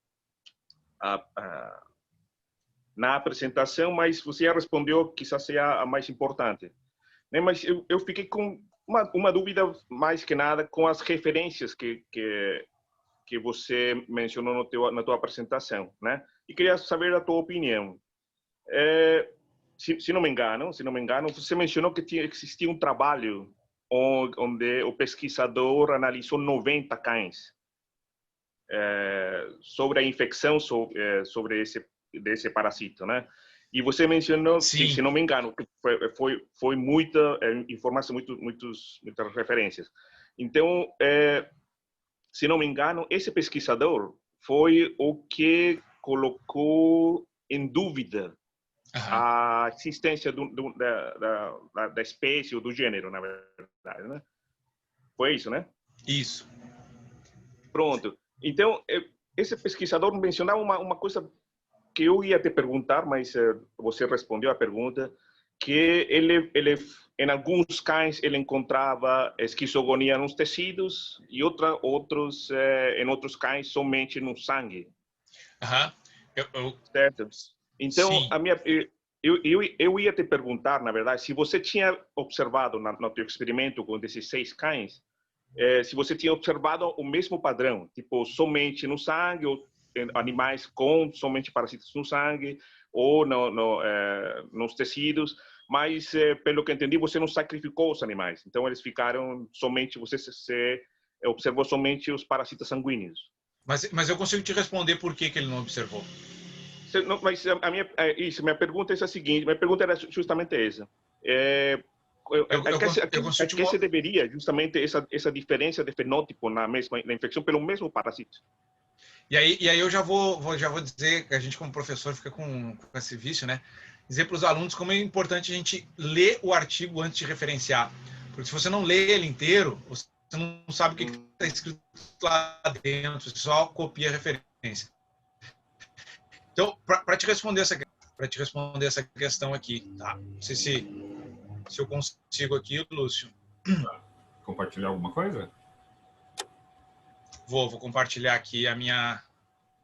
na apresentação, mas você respondeu quizás seja a mais importante, né? Mas eu fiquei com uma dúvida mais que nada com as referências que você mencionou na tua apresentação, né? E queria saber a tua opinião. Se não me engano, você mencionou que existia um trabalho onde o pesquisador analisou 90 cães sobre a infecção sobre desse parasito, né? E você mencionou, se não me engano, que foi muita informação, muitas referências. Então, se não me engano, esse pesquisador foi o que colocou em dúvida a existência da espécie ou do gênero, na verdade, né? Foi isso, né? Isso. Pronto. Então, esse pesquisador mencionava uma coisa que eu ia te perguntar, mas você respondeu a pergunta, que ele em alguns cães ele encontrava esquizogonia nos tecidos e outros em outros cães somente no sangue. Certo? Então, eu ia te perguntar, na verdade, se você tinha observado no teu experimento com esses 6 cães, se você tinha observado o mesmo padrão, tipo, somente no sangue, ou animais com somente parasitas no sangue, ou nos tecidos, mas, pelo que entendi, você não sacrificou os animais. Então, eles ficaram somente, você observou somente os parasitas sanguíneos. Mas eu consigo te responder por que ele não observou. Mas minha pergunta é a seguinte, minha pergunta era justamente essa. A que se deveria justamente essa diferença de fenótipo na infecção pelo mesmo parasito? E aí eu já vou dizer que a gente como professor fica com esse vício, né? dizer para os alunos como é importante a gente ler o artigo antes de referenciar. Porque se você não lê ele inteiro, você não sabe o que está escrito lá dentro, você só copia a referência. Então, para te responder essa questão aqui, tá? Não sei se eu consigo aqui, Lúcio. Compartilhar alguma coisa? Vou compartilhar aqui a minha...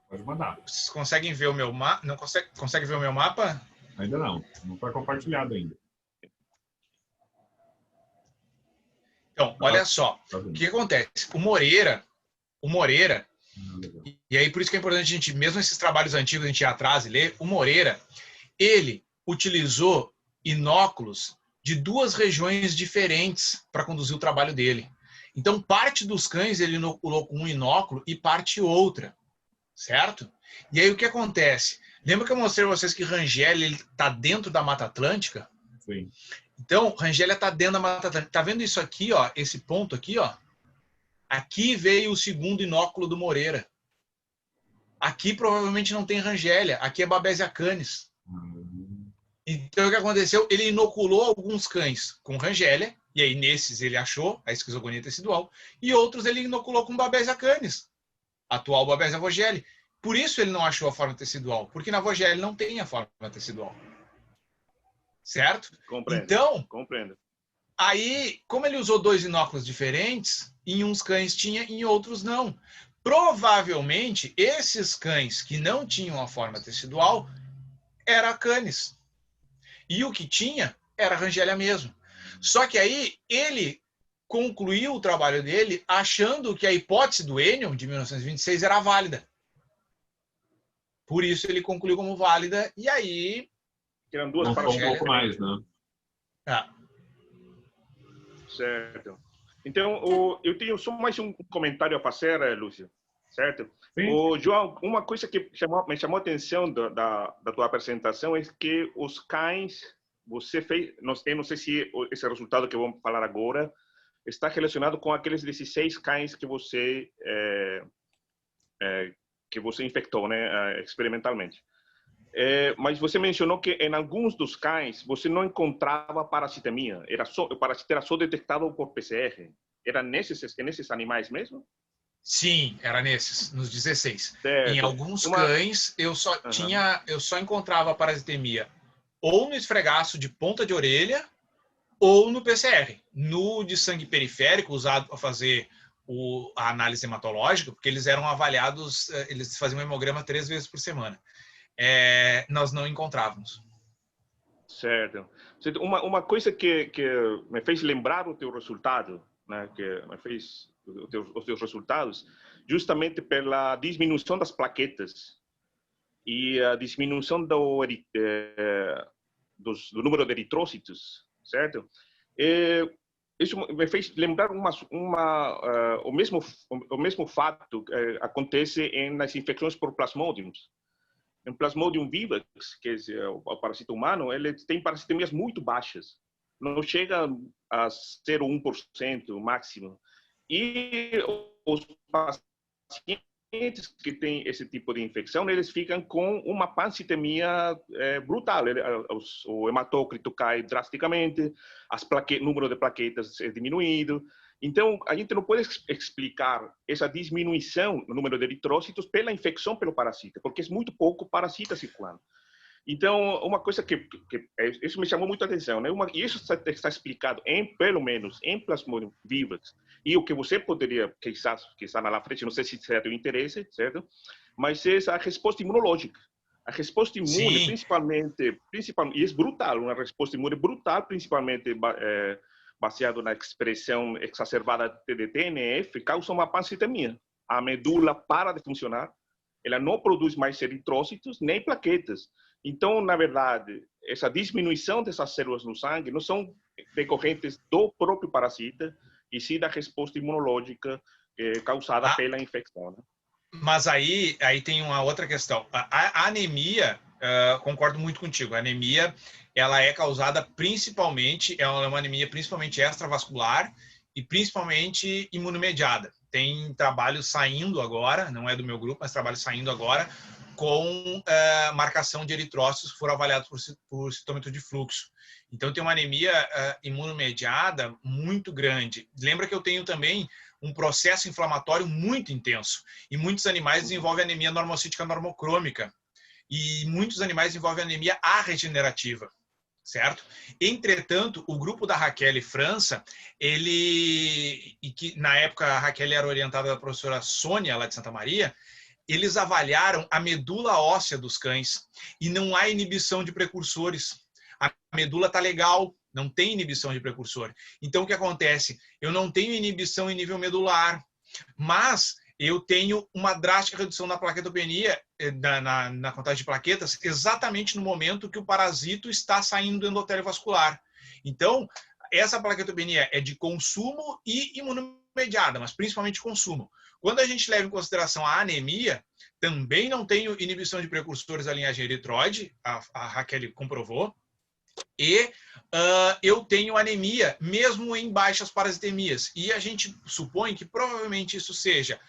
Pode mandar. Vocês conseguem ver o meu mapa? Não consegue ver o meu mapa? Ainda não. Não foi compartilhado ainda. Então, olha só. O que acontece? O Moreira, e aí por isso que é importante a gente, mesmo esses trabalhos antigos, a gente ir atrás e ler, o Moreira, ele utilizou inóculos de 2 regiões diferentes para conduzir o trabalho dele. Então, parte dos cães ele inoculou com um inóculo e parte outra, certo? E aí o que acontece? Lembra que eu mostrei para vocês que Rangélia está dentro da Mata Atlântica? Sim. Então, Rangélia está dentro da Mata Atlântica. Tá vendo isso aqui, ó? Esse ponto aqui, ó? Aqui veio o segundo inóculo do Moreira. Aqui provavelmente não tem Rangélia. Aqui é Babesia canis. Então, o que aconteceu? Ele inoculou alguns cães com Rangélia, e aí nesses ele achou a esquizogonia tecidual, e outros ele inoculou com Babesia canis, atual Babesia vogeli. Por isso ele não achou a forma tecidual, porque na vogeli não tem a forma tecidual. Certo? Compreendo. Então, compreendo. Aí, como ele usou 2 inóculos diferentes, em uns cães tinha, em outros não. Provavelmente, esses cães que não tinham a forma tecidual era canis. E o que tinha era Rangélia mesmo. Só que aí ele concluiu o trabalho dele achando que a hipótese do Enion, de 1926, era válida. Por isso ele concluiu como válida, e aí... Eram 2 para um pouco mais, né? Certo. Então, eu tenho só mais um comentário a fazer, Lúcio. Certo? Sim. João, uma coisa que me chamou a atenção da tua apresentação é que os cães, você fez, eu não sei se esse resultado que vamos falar agora está relacionado com aqueles 16 cães que você infectou, né, experimentalmente. Mas você mencionou que em alguns dos cães você não encontrava parasitemia. O parasita era só detectado por PCR. Era nesses animais mesmo? Sim, era nesses, nos 16. Certo. Em alguns cães eu só encontrava parasitemia ou no esfregaço de ponta de orelha ou no PCR. No de sangue periférico, usado para fazer a análise hematológica, porque eles eram avaliados, eles faziam um hemograma 3 vezes por semana. Nós não encontrávamos. Certo. Uma coisa que me fez lembrar o teu resultado, né, que me fez os teus resultados, justamente pela diminuição das plaquetas e a diminuição do número de eritrócitos, certo? Isso me fez lembrar o mesmo fato que acontece nas infecções por Plasmodium. Em Plasmodium vivax, que é o parasita humano, ele tem parasitemias muito baixas. Não chega a 0,1% máximo. E os pacientes que têm esse tipo de infecção, eles ficam com uma pancitemia brutal. O hematócrito cai drasticamente, o número de plaquetas é diminuído. Então, a gente não pode explicar essa diminuição no número de eritrócitos pela infecção pelo parasita, porque é muito pouco parasita circulando. Então, uma coisa que isso me chamou muita atenção, né? E isso está explicado, pelo menos, em Plasmodium vivax. E o que você poderia, quizás lá na frente, não sei se será do interesse, certo? Mas é a resposta imunológica. A resposta imune, principalmente, e é brutal, uma resposta imune brutal, principalmente baseado na expressão exacerbada de TNF, causa uma pancitemia. A medula para de funcionar, ela não produz mais eritrócitos nem plaquetas. Então, na verdade, essa diminuição dessas células no sangue não são decorrentes do próprio parasita, e sim da resposta imunológica causada pela infecção. Né? Mas aí tem uma outra questão. A anemia, concordo muito contigo, a anemia ela é causada principalmente, ela é uma anemia principalmente extravascular e principalmente imunomediada. Tem trabalho saindo agora, não é do meu grupo, mas trabalho saindo agora, com marcação de eritrócitos que foram avaliados por citômetro de fluxo. Então, tem uma anemia imunomediada muito grande. Lembra que eu tenho também um processo inflamatório muito intenso. E muitos animais desenvolvem anemia normocítica normocrômica. E muitos animais desenvolvem anemia arregenerativa, certo? Entretanto, o grupo da Raquel França, e que na época a Raquel era orientada da professora Sônia, lá de Santa Maria, eles avaliaram a medula óssea dos cães e não há inibição de precursores. A medula está legal, não tem inibição de precursor. Então, o que acontece? Eu não tenho inibição em nível medular, mas eu tenho uma drástica redução na plaquetopenia, na contagem de plaquetas, exatamente no momento que o parasito está saindo do endotélio vascular. Então, essa plaquetopenia é de consumo e imunomediada, mas principalmente consumo. Quando a gente leva em consideração a anemia, também não tenho inibição de precursores da linhagem eritroide, a Raquel comprovou, e eu tenho anemia mesmo em baixas parasitemias. E a gente supõe que provavelmente isso seja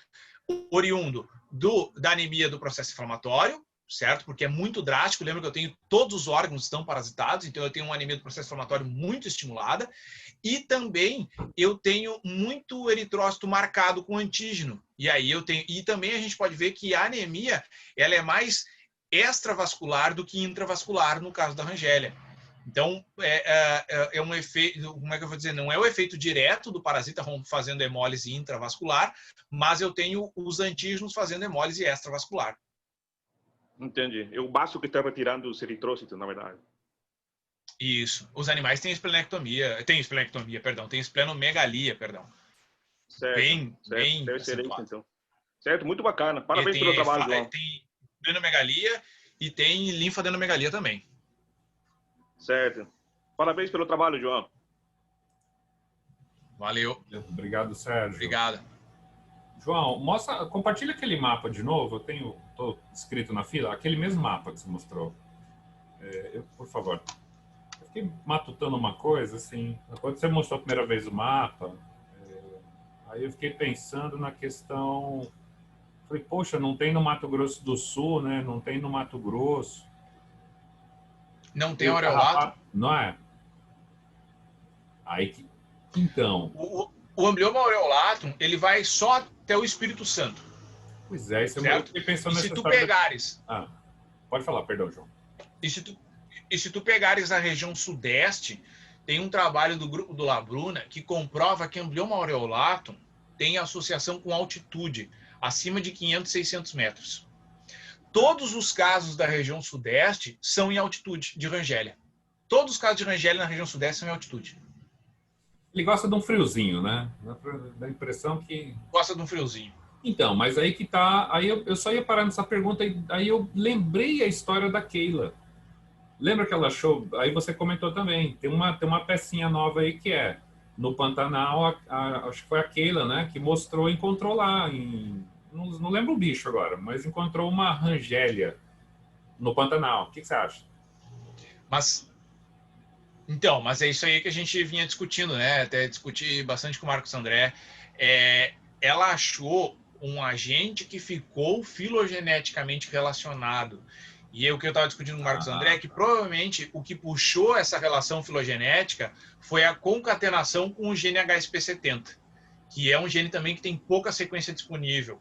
oriundo da anemia do processo inflamatório, certo? Porque é muito drástico. Lembra que eu tenho todos os órgãos estão parasitados, então eu tenho uma anemia do processo inflamatório muito estimulada. E também eu tenho muito eritrócito marcado com antígeno. E aí eu tenho, e também a gente pode ver que a anemia ela é mais extravascular do que intravascular no caso da Rangélia. Então, é um efeito, como é que eu vou dizer? Não é o efeito direto do parasita fazendo hemólise intravascular, mas eu tenho os antígenos fazendo hemólise extravascular. Entendi. É o baço que está retirando os eritrócitos, na verdade. Isso. Os animais têm esplenectomia, tem esplenomegalia, perdão. Certo. Bem Deve ser isso, acentuado. então. Certo, muito bacana. Parabéns pelo trabalho, João. Tem esplenomegalia e tem linfadenomegalia também. Certo. Parabéns pelo trabalho, João. Valeu. Obrigado, Sérgio. Obrigado. João, compartilha aquele mapa de novo. Estou inscrito na fila, aquele mesmo mapa que você mostrou. Por favor. Eu fiquei matutando uma coisa, assim. Quando você mostrou a primeira vez o mapa, aí eu fiquei pensando na questão. Falei, poxa, não tem no Mato Grosso do Sul, né? Não tem no Mato Grosso. Não tem aureolato? Não é? Aí que... Então... O amblioma aureolatum, ele vai só até o Espírito Santo. Pois é, isso certo? Eu fiquei pensando nessa história. Se tu pegares... pode falar, perdão, João. E se tu pegares a região sudeste, tem um trabalho do grupo do Labruna que comprova que amblioma aureolatum tem associação com altitude, acima de 500, 600 metros. Todos os casos da região sudeste são em altitude de Rangélia. Todos os casos de Rangélia na região sudeste são em altitude. Ele gosta de um friozinho, né? Dá a impressão que... Gosta de um friozinho. Então, mas aí que tá... Aí eu só ia parar nessa pergunta, aí eu lembrei a história da Keila. Lembra que ela achou... Aí você comentou também, tem uma pecinha nova aí que é... No Pantanal, acho que foi a Keila, né? Que encontrou lá em... Não lembro o bicho agora, mas encontrou uma Rangélia no Pantanal. O que você acha? Mas é isso aí que a gente vinha discutindo, né? Até discuti bastante com o Marcos André. Ela achou um agente que ficou filogeneticamente relacionado. E o que eu estava discutindo com o Marcos André é que provavelmente o que puxou essa relação filogenética foi a concatenação com o gene HSP70, que é um gene também que tem pouca sequência disponível.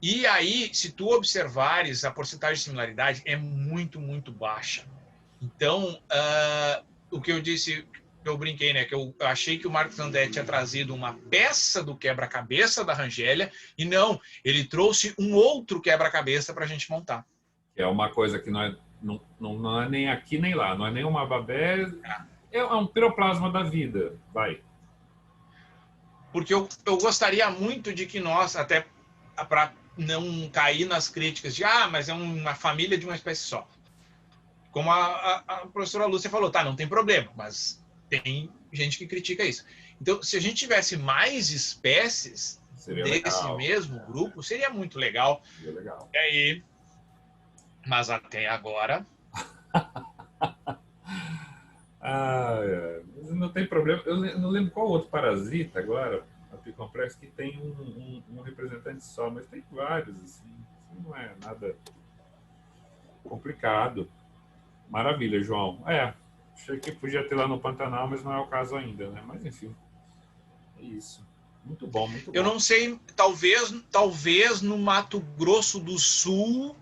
E aí, se tu observares, a porcentagem de similaridade é muito, muito baixa. Então, o que eu disse, eu brinquei, né? Que eu achei que o Marcos André tinha trazido uma peça do quebra-cabeça da Rangélia, e não, ele trouxe um outro quebra-cabeça para a gente montar. É uma coisa que não é nem aqui nem lá, não é nem uma babé, é um piroplasma da vida, vai. Porque eu gostaria muito de que nós, até para não cair nas críticas de mas é uma família de uma espécie só. Como a professora Lúcia falou, não tem problema, mas tem gente que critica isso. Então, se a gente tivesse mais espécies desse mesmo grupo, seria muito legal. Seria legal. E aí, mas até agora... não tem problema. Eu não lembro qual outro parasita agora, a Picomplex, que tem um representante só, mas tem vários, assim. Não é nada complicado. Maravilha, João. Achei que podia ter lá no Pantanal, mas não é o caso ainda, né? Mas enfim, é isso. Muito bom, muito bom. Eu não sei, talvez no Mato Grosso do Sul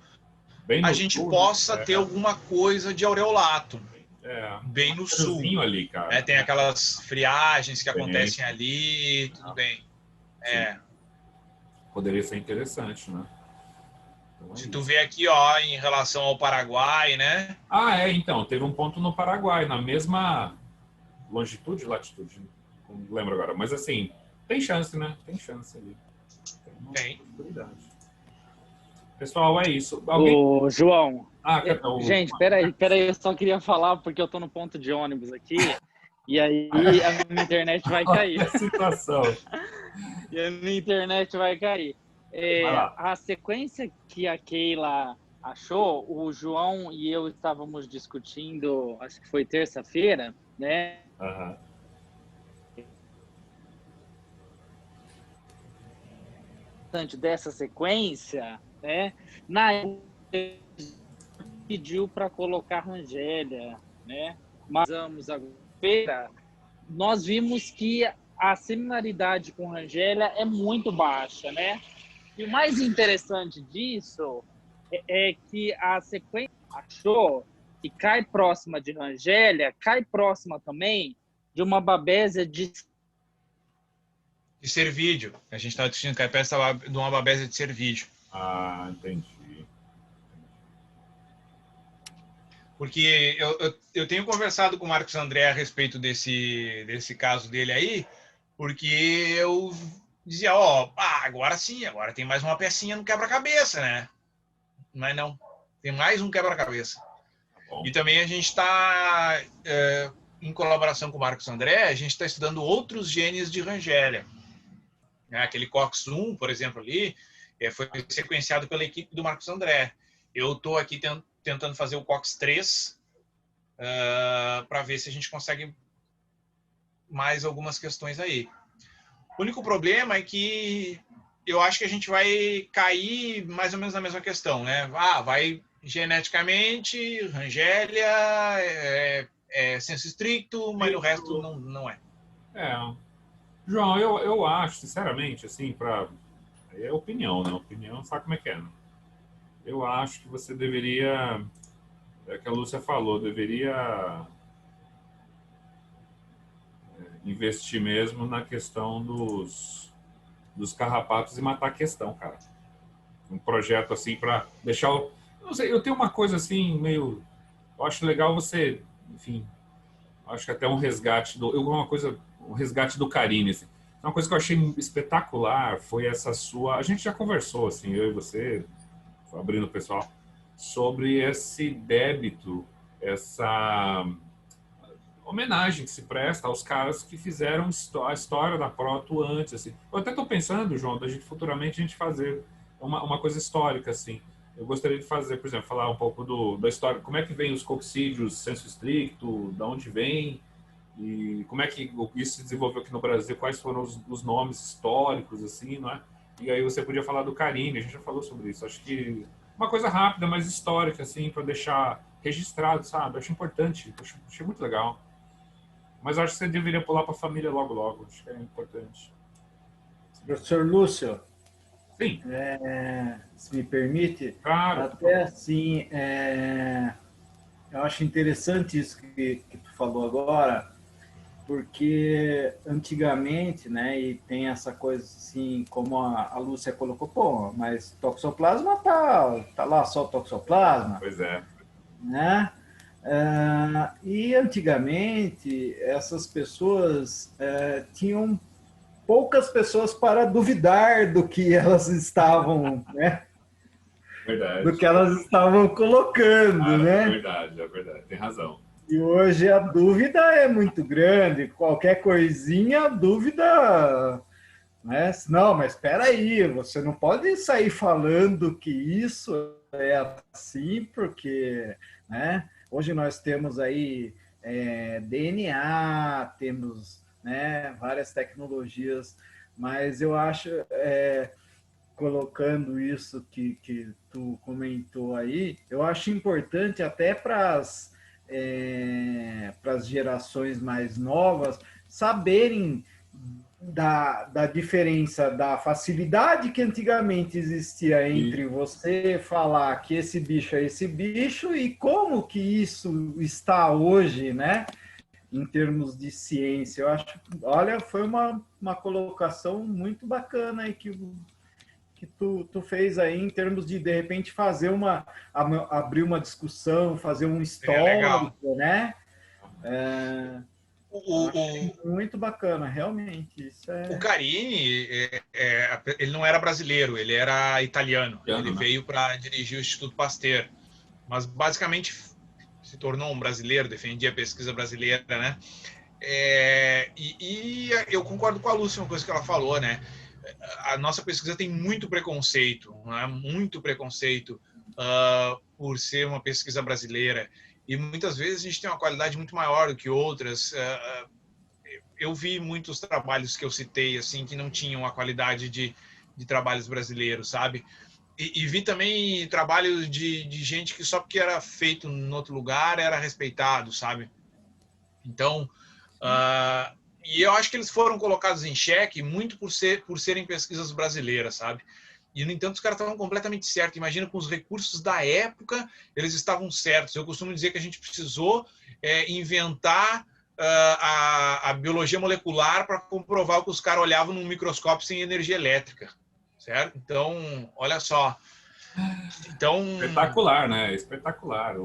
Bem no a gente sul, possa né? ter alguma coisa de aureolato. É, Bem no sul. ali, cara. Tem aquelas friagens que Bem. acontecem ali, tudo bem. Poderia ser interessante, né? Então, Se tu vê aqui, ó, em relação ao Paraguai, né? Então, teve um ponto no Paraguai, na mesma longitude e latitude, não lembro agora, mas assim, tem chance, né? Tem chance ali. Tem. Possibilidade. Pessoal, é isso. Ô, João, gente, peraí, eu só queria falar porque eu tô no ponto de ônibus aqui e aí a minha internet vai cair. Que situação. E a minha internet vai cair. A sequência que a Keila achou, o João e eu estávamos discutindo, acho que foi terça-feira, né? Dessa sequência, né? Na pediu para colocar Rangélia, né? Mas nós vimos que a similaridade com Rangélia é muito baixa, né? E o mais interessante disso é que a sequência achou que cai próxima de Rangélia, cai próxima também de uma babésia de cervídeo. A gente está discutindo que é peça de uma babésia de cervídeo. Entendi. Porque eu tenho conversado com o Marcos André a respeito desse caso dele aí, porque eu dizia, agora sim, agora tem mais uma pecinha no quebra-cabeça, né? Mas não, tem mais um quebra-cabeça. E também a gente está, em colaboração com o Marcos André, a gente está estudando outros genes de Rangélia. Aquele COX-1, por exemplo, ali, foi sequenciado pela equipe do Marcos André. Eu estou aqui tentando fazer o COX-3 para ver se a gente consegue mais algumas questões aí. O único problema é que eu acho que a gente vai cair mais ou menos na mesma questão, né? Vai geneticamente, Rangélia, senso estricto, mas o resto não é. João, eu acho, sinceramente, assim, é opinião, né? Opinião, sabe como é que é, né? Eu acho que você deveria, é o que a Lúcia falou, deveria investir mesmo na questão dos carrapatos e matar a questão, cara. Um projeto assim para deixar não sei, eu tenho uma coisa assim meio, eu acho legal você, enfim, acho que até um resgate um resgate do Carine, assim. Uma coisa que eu achei espetacular foi essa sua, a gente já conversou assim, eu e você, abrindo o pessoal, sobre esse débito, essa homenagem que se presta aos caras que fizeram a história da Proto antes, assim. Eu até estou pensando, João, da gente futuramente a gente fazer uma coisa histórica, assim. Eu gostaria de fazer, por exemplo, falar um pouco da história, como é que vem os coxídeos senso estricto, de onde vem, e como é que isso se desenvolveu aqui no Brasil, quais foram os nomes históricos, assim, não é? E aí você podia falar do Carine, a gente já falou sobre isso. Acho que uma coisa rápida, mas histórica, assim, para deixar registrado, sabe? Acho importante, achei muito legal. Mas acho que você deveria pular para a família logo. Acho que é importante. Professor Lúcio. Sim. Se me permite. Claro. Até assim, eu acho interessante isso que tu falou agora, porque antigamente, né, e tem essa coisa assim, como a Lúcia colocou, mas toxoplasma tá lá só toxoplasma. Pois é. Né? E antigamente essas pessoas tinham poucas pessoas para duvidar do que elas estavam, né? Verdade. Do que elas estavam colocando, né? É verdade, tem razão. E hoje a dúvida é muito grande, qualquer coisinha, a dúvida, né? Não, mas espera aí, você não pode sair falando que isso é assim, porque, né? Hoje nós temos aí DNA, temos, né, várias tecnologias, mas eu acho colocando isso que tu comentou aí, eu acho importante até para as gerações mais novas saberem da diferença da facilidade que antigamente existia entre você falar que esse bicho é esse bicho e como que isso está hoje, né? Em termos de ciência. Eu acho, olha, foi uma colocação muito bacana aí que tu fez aí em termos de repente fazer abrir uma discussão, fazer um histórico, né? Muito bacana, realmente. Isso O Carini, ele não era brasileiro, ele era italiano. Ele veio para dirigir o Instituto Pasteur, mas basicamente se tornou um brasileiro, defendia a pesquisa brasileira, né? E eu concordo com a Lúcia, uma coisa que ela falou, né? A nossa pesquisa tem muito preconceito, né? Muito preconceito por ser uma pesquisa brasileira. E muitas vezes a gente tem uma qualidade muito maior do que outras. Eu vi muitos trabalhos que eu citei assim que não tinham a qualidade de trabalhos brasileiros, sabe? E vi também trabalhos de gente que só porque era feito em outro lugar era respeitado, sabe? Então, e eu acho que eles foram colocados em xeque muito por serem pesquisas brasileiras, sabe? E, no entanto, os caras estavam completamente certos. Imagina, com os recursos da época, eles estavam certos. Eu costumo dizer que a gente precisou inventar a biologia molecular para comprovar o que os caras olhavam num microscópio sem energia elétrica, certo? Então, olha só. Então, espetacular, né? Espetacular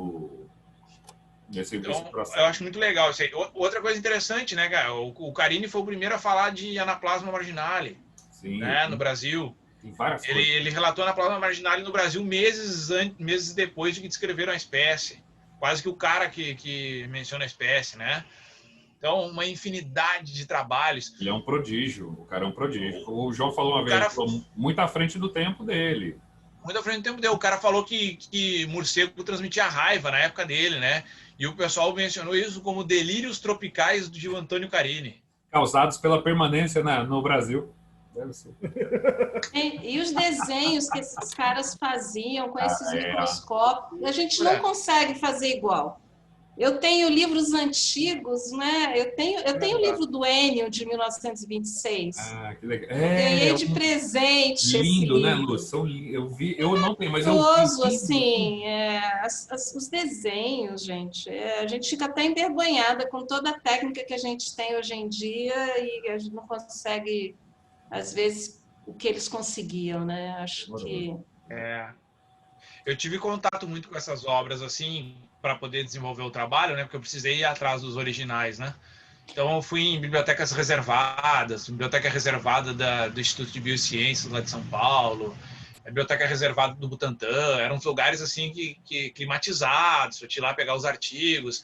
esse processo. Eu acho muito legal isso aí. Outra coisa interessante, né, cara? O Carini foi o primeiro a falar de Anaplasma marginale, né, no Brasil. Ele relatou Anaplasma marginale no Brasil meses depois de que descreveram a espécie. Quase que o cara que menciona a espécie, né? Então, uma infinidade de trabalhos. Ele é um prodígio, o cara é um prodígio. O João falou uma vez, muito à frente do tempo dele. Muito à frente do tempo dele. O cara falou que morcego transmitia raiva na época dele, né? E o pessoal mencionou isso como delírios tropicais de Antônio Carini. Causados pela permanência no Brasil. Deve ser. E os desenhos que esses caras faziam com esses microscópios, a gente não consegue fazer igual. Eu tenho livros antigos, né? Eu tenho o livro do Enio, de 1926. Que legal. Ganhei de presente. Lindo, né, Lu? Eu não tenho, mas eu vi. Assim, os desenhos, gente. A gente fica até envergonhada com toda a técnica que a gente tem hoje em dia e a gente não consegue, às vezes, o que eles conseguiam, né? Acho que... Eu tive contato muito com essas obras, assim, para poder desenvolver o trabalho, né? Porque eu precisei ir atrás dos originais, né? Então, eu fui em bibliotecas reservadas, biblioteca reservada do Instituto de Biociências lá de São Paulo, a biblioteca reservada do Butantã, eram lugares, assim, que climatizados, eu tinha lá pegar os artigos.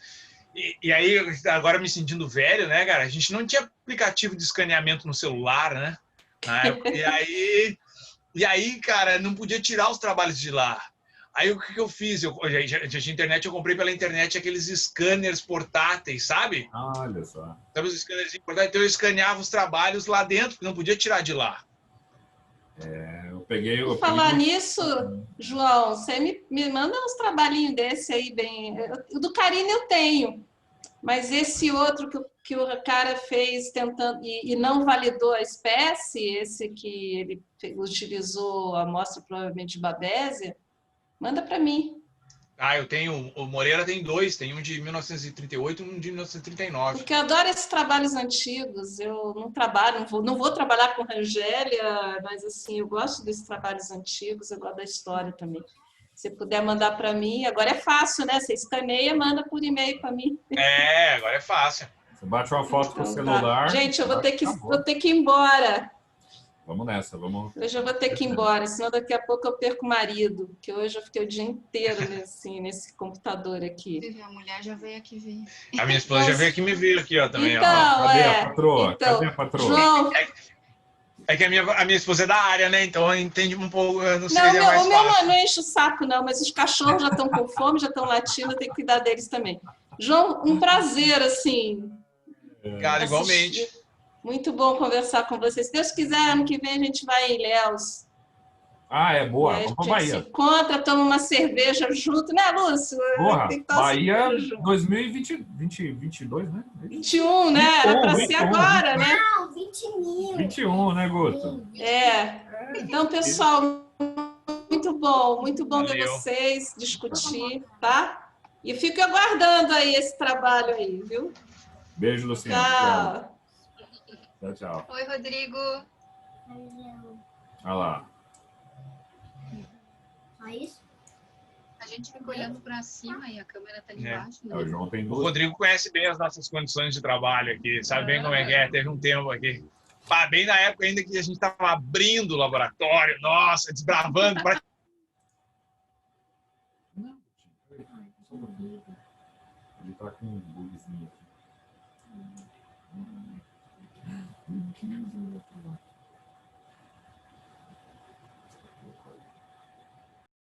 E aí, agora me sentindo velho, né, cara? A gente não tinha aplicativo de escaneamento no celular, né? Na época. E aí, cara, não podia tirar os trabalhos de lá. Aí o que eu fiz? Eu comprei pela internet aqueles scanners portáteis, sabe? Olha só. Sabe os scanners portáteis? Então eu escaneava os trabalhos lá dentro, porque não podia tirar de lá. Por falar nisso, João, você me manda uns trabalhinhos desse aí, bem... O do Carini eu tenho, mas esse outro que o cara fez tentando e não validou a espécie, esse que ele utilizou a amostra provavelmente de Babésia, manda para mim. Eu tenho. O Moreira tem dois, tem um de 1938 e um de 1939. Porque eu adoro esses trabalhos antigos. Eu não trabalho, não vou trabalhar com Rangélia, mas assim, eu gosto desses trabalhos antigos, eu gosto da história também. Se puder mandar para mim, agora é fácil, né? Você escaneia, manda por e-mail para mim. Agora é fácil. Você bate uma foto com o celular. Gente, eu vou ter que ir embora. Vamos nessa, vamos. Hoje eu vou ter que ir embora, senão daqui a pouco eu perco o marido, que hoje eu fiquei o dia inteiro nesse computador aqui. A mulher já veio aqui ver. A minha esposa já veio aqui me ver aqui, ó, também. Então, Cadê a patroa? Cadê a patroa? João... É que a minha esposa é da área, né? Então entende um pouco, não sei se é mais fácil. O meu não enche o saco, não, mas os cachorros já estão com fome, já estão latindo, eu tenho que cuidar deles também. João, um prazer, assim. Cara, igualmente. Muito bom conversar com vocês. Se Deus quiser, ano que vem a gente vai em Ilhéus. Ah, é boa. E aí Vamos a para gente se Bahia. encontra, toma uma cerveja junto, né, Lúcio? Porra, Tem que tomar uma Bahia cerveja junto. 2022, né? 21, né? Era para ser 21, agora, né? Não, 20 mil. 21, né, Guto? Então, pessoal, muito bom ver Valeu. vocês, discutir, tá? E fico aguardando aí esse trabalho aí, viu? Beijo, Luciano. Obrigado. Tchau. Tchau, tchau. Oi, Rodrigo. Olha lá. Só isso? A gente fica olhando para cima e a câmera tá ali É. embaixo, O né? João tem O duas. Rodrigo conhece bem as nossas condições de trabalho aqui, sabe bem como é que é. Teve um tempo aqui, bem na época ainda que a gente estava abrindo o laboratório, nossa, desbravando. Ele tá com um bugzinho aqui.